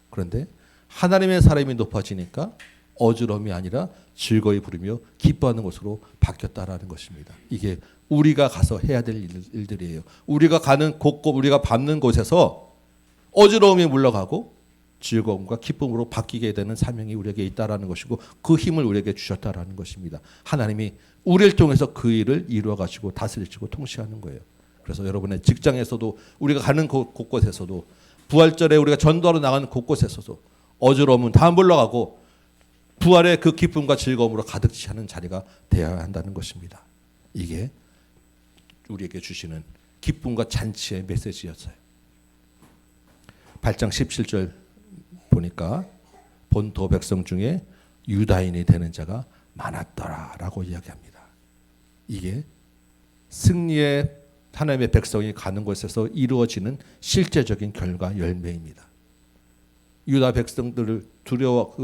그런데 하나님의 사람이 높아지니까 어지러움이 아니라 즐거이 부르며 기뻐하는 것으로 바뀌었다라는 것입니다. 이게 우리가 가서 해야 될 일들이에요. 우리가 가는 곳곳, 우리가 밟는 곳에서 어지러움이 물러가고 즐거움과 기쁨으로 바뀌게 되는 사명이 우리에게 있다라는 것이고, 그 힘을 우리에게 주셨다라는 것입니다. 하나님이 우리를 통해서 그 일을 이루어 가시고 다스리시고 통치하는 거예요. 그래서 여러분의 직장에서도, 우리가 가는 곳곳에서도, 부활절에 우리가 전도하러 나가는 곳곳에서도 어지러움은 다 물러가고 부활의 그 기쁨과 즐거움으로 가득 차는 자리가 되어야 한다는 것입니다. 이게 우리에게 주시는 기쁨과 잔치의 메시지였어요. 8장 17절 보니까 본토 백성 중에 유다인이 되는 자가 많았더라라고 이야기합니다. 이게 승리의 하나님의 백성이 가는 곳에서 이루어지는 실제적인 결과 열매입니다. 유다 백성들을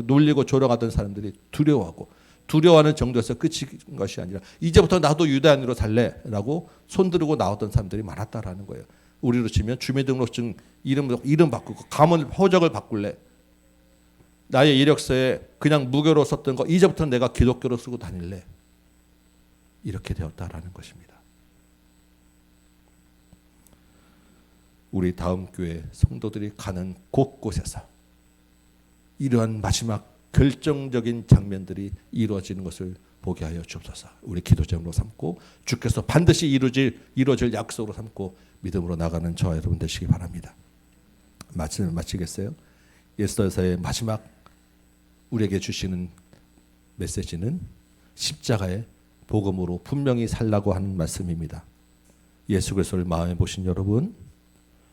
놀리고 조롱하던 사람들이 두려워하는 정도에서 끝인 것이 아니라 이제부터 나도 유다인으로 살래라고 손들고 나왔던 사람들이 많았다라는 거예요. 우리로 치면 주민등록증 이름 바꾸고 가문 호적을 바꿀래, 나의 이력서에 그냥 무교로 썼던 거 이제부터 내가 기독교로 쓰고 다닐래, 이렇게 되었다라는 것입니다. 우리 다음 교회 성도들이 가는 곳곳에서 이러한 마지막 결정적인 장면들이 이루어지는 것을 보게 하여 주옵소서. 우리 기도 제목으로 삼고 주께서 반드시 이루어질 약속으로 삼고 믿음으로 나가는 저와 여러분 되시기 바랍니다. 말씀을 마치겠어요. 에스더서의 마지막 우리에게 주시는 메시지는 십자가의 복음으로 분명히 살라고 하는 말씀입니다. 예수 그리스도를 마음에 보신 여러분,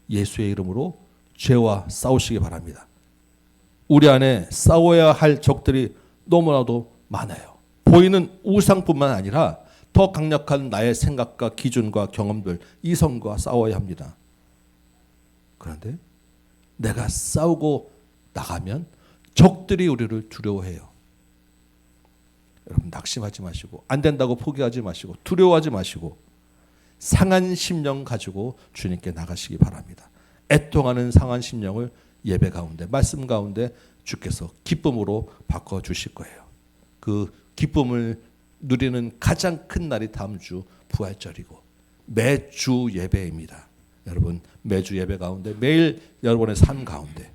예수의 이름으로 죄와 싸우시기 바랍니다. 우리 안에 싸워야 할 적들이 너무나도 많아요. 보이는 우상뿐만 아니라 더 강력한 나의 생각과 기준과 경험들, 이성과 싸워야 합니다. 그런데 내가 싸우고 나가면 적들이 우리를 두려워해요. 여러분, 낙심하지 마시고, 안 된다고 포기하지 마시고, 두려워하지 마시고, 상한 심령 가지고 주님께 나가시기 바랍니다. 애통하는 상한 심령을 예배 가운데, 말씀 가운데 주께서 기쁨으로 바꿔주실 거예요. 그 기쁨을 누리는 가장 큰 날이 다음 주 부활절이고 매주 예배입니다. 여러분, 매주 예배 가운데, 매일 여러분의 삶 가운데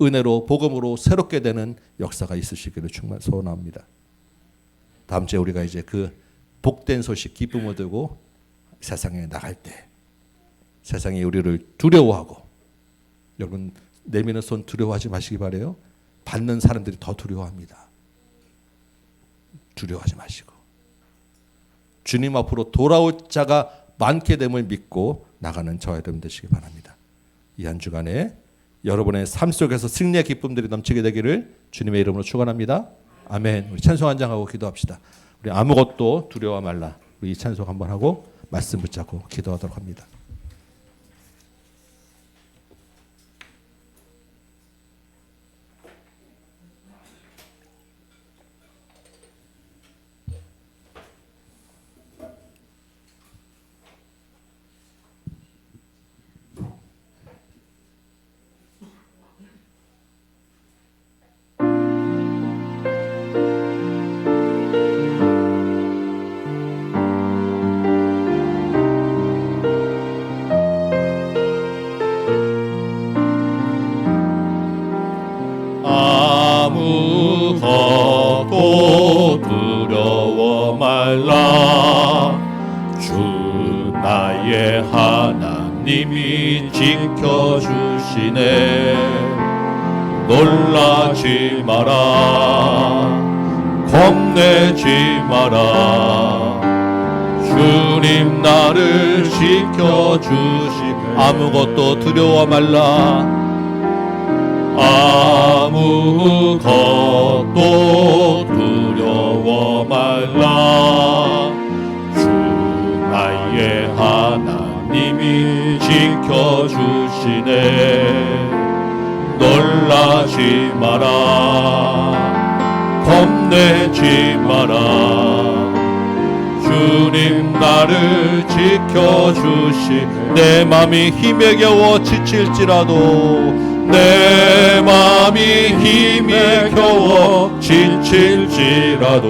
은혜로 복음으로 새롭게 되는 역사가 있으시기를 정말 소원합니다. 다음 주에 우리가 이제 그 복된 소식, 기쁨을 들고 세상에 나갈 때 세상이 우리를 두려워하고, 여러분 내미는 손 두려워하지 마시기 바라요. 받는 사람들이 더 두려워합니다. 두려워하지 마시고 주님 앞으로 돌아올 자가 많게 됨을 믿고 나가는 저와 여러분 되시기 바랍니다. 이 한 주간에 여러분의 삶 속에서 승리의 기쁨들이 넘치게 되기를 주님의 이름으로 축원합니다. 아멘. 우리 찬송 한 장 하고 기도합시다. 우리 아무것도 두려워 말라. 우리 이 찬송 한번 하고 말씀 붙잡고 기도하도록 합니다.
아무것도 두려워 말라. 주 나의 하나님이 지켜주시네. 놀라지 마라, 겁내지 마라. 주님 나를 지켜주시네. 아무것도 두려워 말라. 아무것도 두려워 말라. 주 나의 하나님이 지켜주시네. 놀라지 마라, 겁내지 마라. 주님 나를 지켜주시. 내 맘이 힘에 겨워 지칠지라도 내 맘이 힘에 겨워 지칠지라도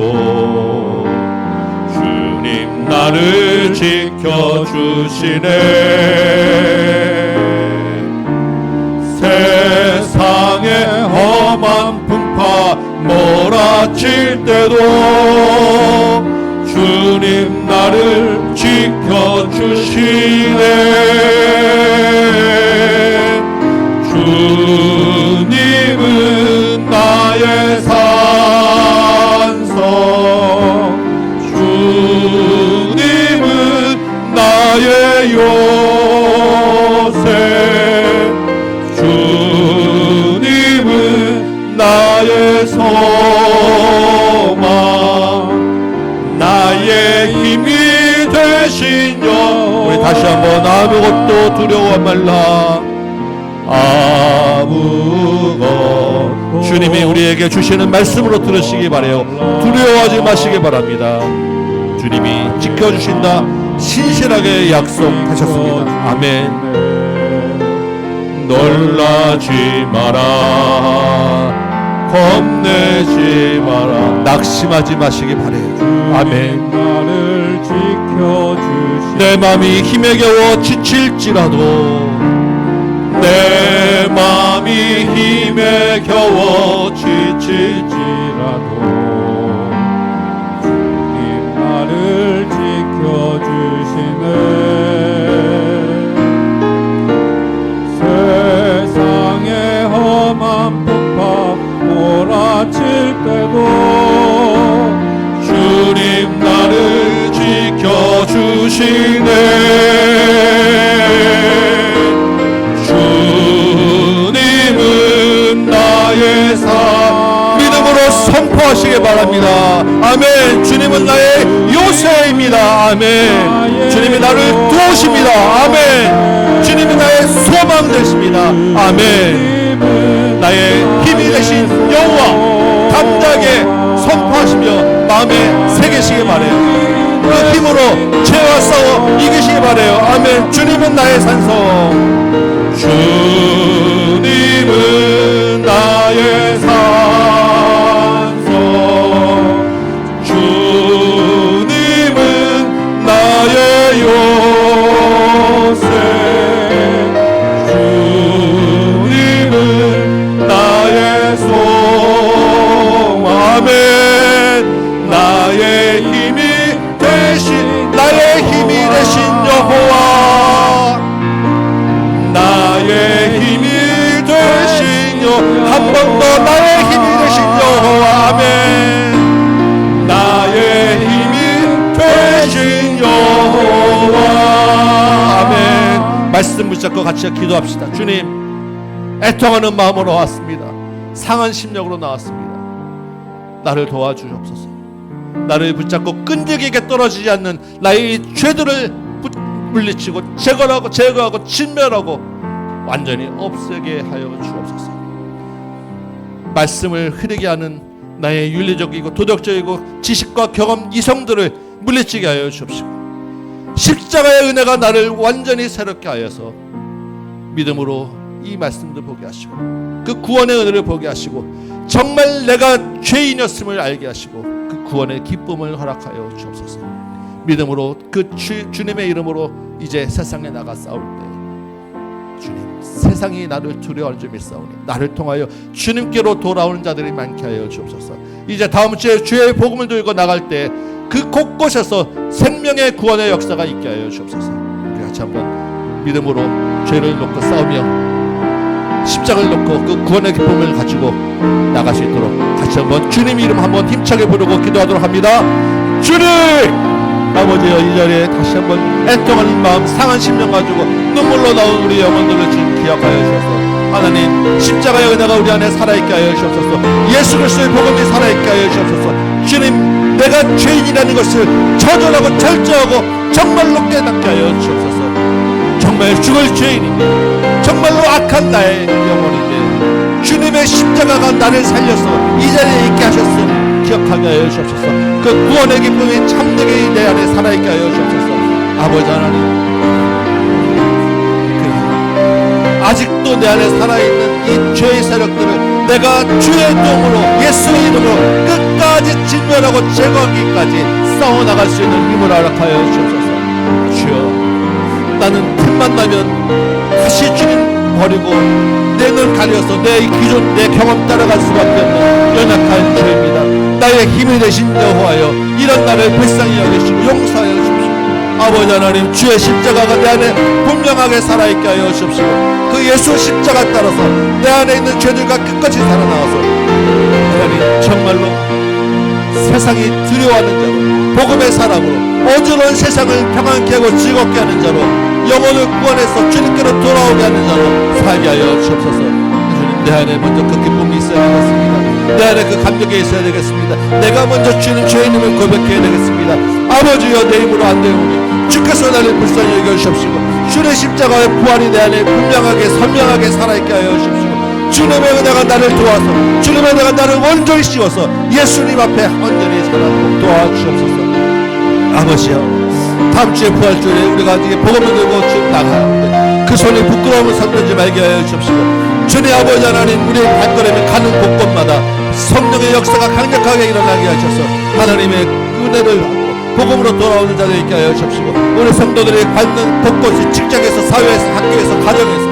주님 나를 지켜주시네. 세상의 험한 풍파 몰아칠 때도 주님 나를 지켜주시네. 주님은 나의 산성, 주님은 나의 요새, 주님은 나의 소망, 나의 힘이 되신 영.
우리 다시 한번 아무것도 두려워 말라.
아무것도
주님이 우리에게 주시는 말씀으로 들으시기 바라요. 두려워하지 마시기 바랍니다. 주님이 지켜주신다 신실하게 약속하셨습니다. 아멘.
놀라지 마라, 겁내지 마라,
낙심하지 마시기 바래요. 아멘.
나를 지켜주시.
내 마음이 힘에 겨워 지칠지라도
내 맘이 힘에 겨워 지칠지라도 주님 나를 지켜주시네. 세상의 험한 풍파 몰아칠 때도 주님 나를 지켜주시네. 주님은 나의 산.
믿음으로 선포하시기 바랍니다. 아멘. 주님은 나의 요새입니다. 아멘. 주님이 나를 도우십니다. 아멘. 주님이 나의 소망 되십니다. 아멘. 나의 힘이 되신 여호와 담대하게 선포하시며 마음에 새기시기 바래요. 그 힘으로 죄와 싸워 이기시기 바래요. 아멘. 주님은 나의 산성,
주님은 나의 산성, 주님은 나의 요새, 주님은 나의 소망. 아멘. 나의 힘이 되신, 나의 힘이 되신 여호와, 나의 힘이 되신 여호와. 한 번 더 나의 힘이 되신 여호와. 아멘. 나의 힘이 되신 여호와. 아멘.
말씀 붙잡고 같이 기도합시다. 주님, 애통하는 마음으로 왔습니다. 상한 심령으로 나왔습니다. 나를 도와주옵소서. 나를 붙잡고 끈질기게 떨어지지 않는 나의 죄들을 물리치고 제거하고 진멸하고 완전히 없애게 하여 주옵소서. 말씀을 흐리게 하는 나의 윤리적이고 도덕적이고 지식과 경험 이성들을 물리치게 하여 주옵시고, 십자가의 은혜가 나를 완전히 새롭게 하여서 믿음으로 이 말씀도 보게 하시고 그 구원의 은혜를 보게 하시고 정말 내가 죄인이었음을 알게 하시고 그 구원의 기쁨을 허락하여 주옵소서. 믿음으로 그 주님의 이름으로 이제 세상에 나가 싸울 때 주님, 세상이 나를 두려워하는 점이 있사오니 나를 통하여 주님께로 돌아오는 자들이 많게 하여 주옵소서. 이제 다음 주에 주의 복음을 들고 나갈 때 그 곳곳에서 생명의 구원의 역사가 있게 하여 주옵소서. 우리 같이 한번 믿음으로 죄를 놓고 싸우며 십자가를 놓고 그 구원의 기쁨을 가지고 나갈 수 있도록 같이 한번 주님 이름 한번 힘차게 부르고 기도하도록 합니다. 주님! 아버지여, 이 자리에 다시 한번 애통하는 마음, 상한 심령 가지고 눈물로 나온 우리 영혼들을 주님 기억하여 주셔서 하나님, 십자가의 은혜가 우리 안에 살아있게 하여 주옵소서. 예수 그리스도의 복음이 살아있게 하여 주옵소서. 주님, 내가 죄인이라는 것을 처절하고 절저하고 정말로 깨닫게 하여 주옵소서. 정말 죽을 죄인인데, 정말로 악한 나의 영혼인데 주님의 십자가가 나를 살려서 이 자리에 있게 하셨음 기억하게 하여 주옵소서. 그 구원의 기쁨이 참되게 내 안에 살아있게 하여 주옵소서. 아버지 하나님, 아직도 내 안에 살아있는 이 죄의 세력들을 내가 주의 도움으로 예수의 이름으로 끝까지 진멸하고 제거하기까지 싸워나갈 수 있는 힘을 허락하여 주옵소서. 주여, 나는 틈만 나면 다시 주님 버리고 내 눈 가려서 내 기존 내 경험 따라갈 수밖에 없는 연약한 죄입니다. 나의 힘이 되신 여호와여, 이런 나를 불쌍히 여기시고 용서하여 주십시오. 아버지 하나님, 주의 십자가가 내 안에 분명하게 살아있게 하여 주십시오. 그 예수 십자가 따라서 내 안에 있는 죄들과 끝까지 살아나와서 하나님, 정말로 세상이 두려워하는 자로, 복음의 사람으로, 어지러운 세상을 평안케 하고 즐겁게 하는 자로, 영혼을 구원해서 주님께로 돌아오게 하는 자로 살게 하여 주옵소서. 주님, 내 안에 먼저 그 기쁨이 있어야 되겠습니다. 내 안에 그 감격이 있어야 되겠습니다. 내가 먼저 주님 죄인임을 고백해야 되겠습니다. 아버지여, 내 힘으로 안 되오니 주께서 나를 불쌍히 여겨주십시오. 주의 십자가의 부활이 내 안에 분명하게 선명하게 살아있게 하여 주십시오. 주님의 은혜가 나를 도와서, 주님의 은혜가 나를 온전히 씌워서 예수님 앞에 온전히 살아도록 도와주옵소서. 아버지여, 다음 주에 부활주일에 우리가 이제 복음을 들고 지금 나가는데 그 손이 부끄러움을 선들지 말게 하여 주옵시고, 주님 아버지 하나님, 우리의 발걸음이 가는 곳곳마다 성령의 역사가 강력하게 일어나게 하셔서 하나님의 은혜를 받고 복음으로 돌아오는 자들 있게 하여 주옵시고, 우리 성도들이 받는 곳곳이 직장에서, 사회에서, 학교에서, 가정에서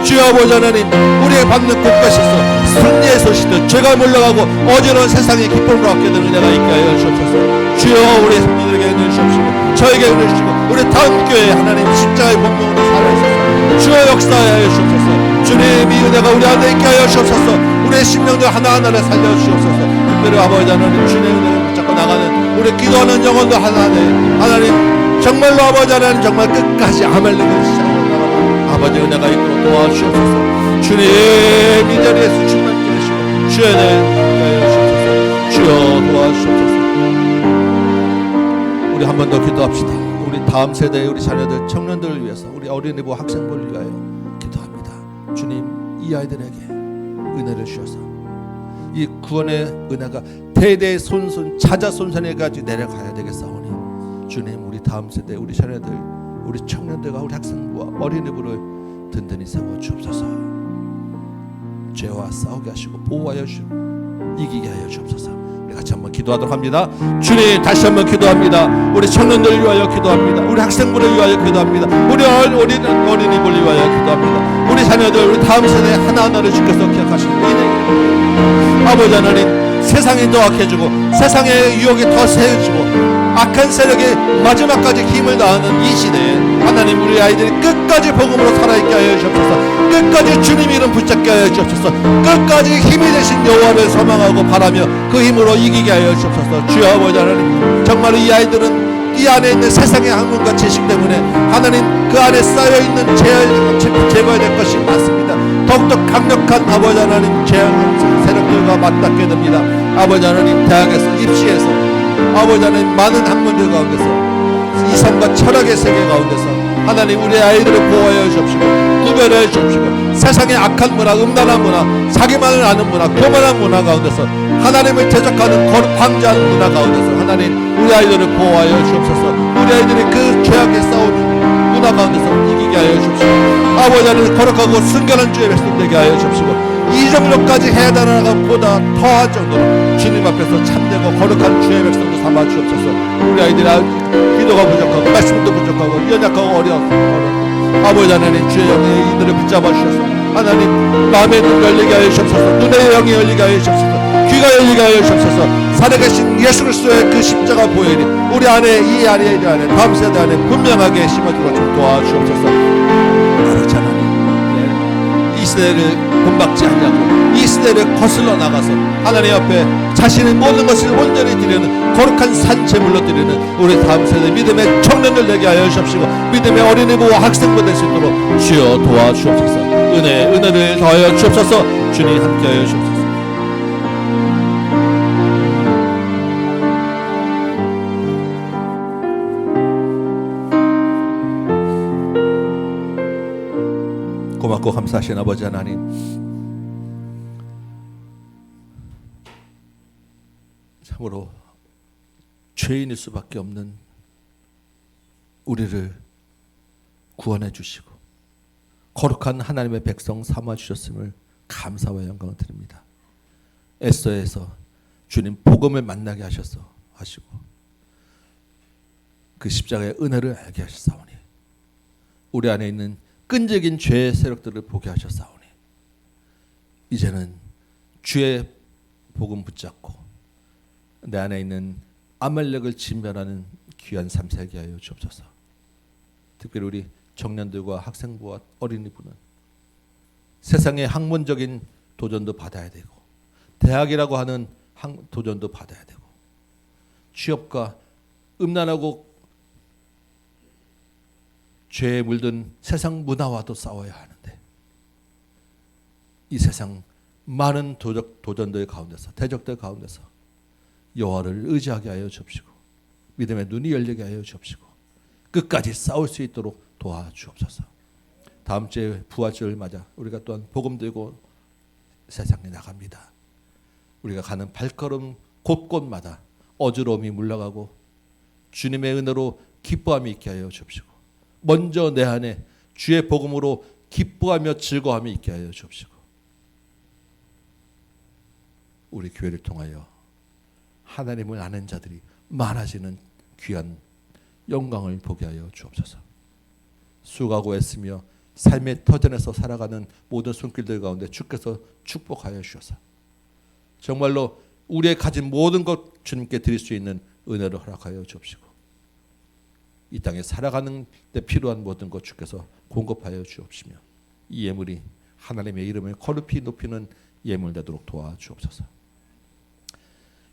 주여 아버지 하나님, 우리의 받는 곳곳에서 승리의 소식들, 죄가 물러가고 어지러운 세상의 기쁨을 얻게 되는 은혜가 있게 하여 주옵소서. 주여, 우리 성도들에게 은혜 주옵시고, 저에게 은혜 주시고, 우리 다음 교회에 하나님 십자가의 본명으로 살아있어서 주여 역사하여 주옵소서. 주님, 이 은혜가 우리 안에 있게 하여 주옵소서. 우리의 심령들 하나하나를 살려 주옵소서. 특별히 아버지 하나님, 주님의 은혜를 붙잡고 나가는 우리 기도하는 영혼도 하나님, 정말로 아버지 하나님, 정말 끝까지 아멜링을 시작하고 나가는 아버지 은혜가 있도록 도와주옵소서. 주님, 이 자리에서 충만케 하시고 주의 은혜 하여 주옵소서. 주여 도와주옵소서. 우리 한 번 더 기도합시다. 우리 다음 세대의 우리 자녀들, 청년들을 위해서, 우리 어린이부 학생부를 위하여 기도합니다. 주님, 이 아이들에게 은혜를 주셔서 이 구원의 은혜가 대대 손손 자자손손에까지 내려가야 되겠사오니 주님, 우리 다음 세대 우리 자녀들, 우리 청년들과 우리 학생부와 어린이부를 든든히 세워 주옵소서. 죄와 싸우게 하시고 보호하여 주시고 이기게 하여 주옵소서. 우리 같이 한번 기도하도록 합니다. 주님, 다시 한번 기도합니다. 우리 청년들을 위하여 기도합니다. 우리 학생부를 위하여 기도합니다. 우리 어린이부를 위하여 기도합니다. 우리 자녀들, 우리 다음 세대 하나하나를 주께서 기억하시고 인생 아버지 하나님, 세상이 더 악해지고 세상의 유혹이 더 세지고 악한 세력이 마지막까지 힘을 다하는 이 시대에 하나님, 우리 아이들이 끝까지 복음으로 살아있게 하여 주옵소서. 끝까지 주님 이름 붙잡게 하여 주옵소서. 끝까지 힘이 되신 여호와를 소망하고 바라며 그 힘으로 이기게 하여 주옵소서. 주여 아버지 하나님, 정말 이 아이들은 이 안에 있는 세상의 학문과 지식 때문에 하나님, 그 안에 쌓여있는 죄를 제거해야 될 것이 많습니다. 더욱더 강력한 아버지 하나님, 재앙 세력들과 맞닿게 됩니다. 아버지 하나님, 대학에서, 입시에서 아버지 하나님, 많은 학문들 가운데서, 이성과 철학의 세계 가운데서 하나님, 우리 아이들을 보호하여 주옵시고 구별하여 주옵시고, 세상의 악한 문화, 음란한 문화, 자기만을 아는 문화, 교만한 문화 가운데서 하나님을 대적하는 방자한 문화 가운데서 하나님, 우리 아이들을 보호하여 주옵소서. 우리 아이들이 그 죄악에 싸우는 문화 가운데서 이기게 하여 주옵시고, 아버지 하나님, 거룩하고 순결한 주의 백성 되게 하여 주옵시고, 이 정도까지 해달라가 보다 더한 정도로 주님 앞에서 참되고 거룩한 주의 백성도 삼아 주옵소서. 우리 아이들이 기도가 부족하고 말씀도 부족하고 연약하고 어려운 아버지 하나님, 주의 영이 이들을 붙잡아 주셔서 하나님, 마음의 눈 열리게 하여 주옵소서. 눈의 영이 열리게 하여 주옵소서. 귀가 열리게 하여 주옵소서. 살아계신 예수 그리스도의 그 십자가 보혈이 우리 안에, 이 안에, 이 안에, 다음 세대 안에 분명하게 심어주고 좀 도와주옵소서. 아버지 하나님, 이 시대를 본받지 않냐고, 이 시대를 거슬러 나가서 하나님 앞에 자신의 모든 것을 온전히 드리는 거룩한 산채물로 드리는 우리 다음 세대 믿음의 청년들 되게 하여 주옵시고, 믿음의 어린이부와 학생부 될 수 있도록 주여 도와주옵소서. 은혜를 더하여 주옵소서. 주님 함께 하여 주옵소서. 고맙고 감사하신 아버지 하나님, 참으로 죄인일 수밖에 없는 우리를 구원해 주시고 거룩한 하나님의 백성 삼아 주셨음을 감사와 영광을 드립니다. 에스더에서 주님 복음을 만나게 하시고 그 십자가의 은혜를 알게 하셨사오니 우리 안에 있는 끈질긴 죄의 세력들을 보게 하셨사오니 이제는 주의 복음 붙잡고 내 안에 있는 아말렉을 진멸하는 귀한 삶 살게 하여 주옵소서. 특별히 우리 청년들과 학생부와 어린이부는 세상의 학문적인 도전도 받아야 되고 대학이라고 하는 도전도 받아야 되고 취업과 음란하고 죄에 물든 세상 문화와도 싸워야 하는데 이 세상 많은 도전들 가운데서 대적들 가운데서 여호와를 의지하게 하여 주옵시고 믿음의 눈이 열리게 하여 주옵시고 끝까지 싸울 수 있도록 도와주옵소서. 다음 주에 부활절을 맞아 우리가 또한 복음 들고 세상에 나갑니다. 우리가 가는 발걸음 곳곳마다 어지러움이 물러가고 주님의 은혜로 기뻐함이 있게 하여 주옵시고 먼저 내 안에 주의 복음으로 기뻐하며 즐거움이 있게 하여 주옵시고 우리 교회를 통하여 하나님을 아는 자들이 많아지는 귀한 영광을 보게 하여 주옵소서. 수고하고 애쓰며 삶의 터전에서 살아가는 모든 손길들 가운데 주께서 축복하여 주셔서 정말로 우리의 가진 모든 것 주님께 드릴 수 있는 은혜를 허락하여 주옵시고 이 땅에 살아가는 데 필요한 모든 것 주께서 공급하여 주옵시며 이 예물이 하나님의 이름을 거룩히 높이는 예물 되도록 도와주옵소서.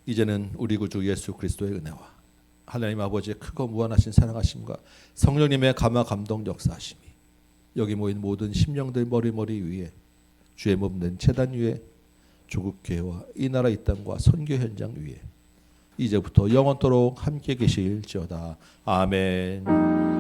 이제는 우리 구주 예수 그리스도의 은혜와 하나님 아버지의 크고 무한하신 사랑하심과 성령님의 감화 감동 역사하심이 여기 모인 모든 심령들 머리 위에 주의 몸된 제단 위에 조국 교회와 이 나라 이 땅과 선교 현장 위에 이제부터 영원토록 함께 계실지어다. 아멘.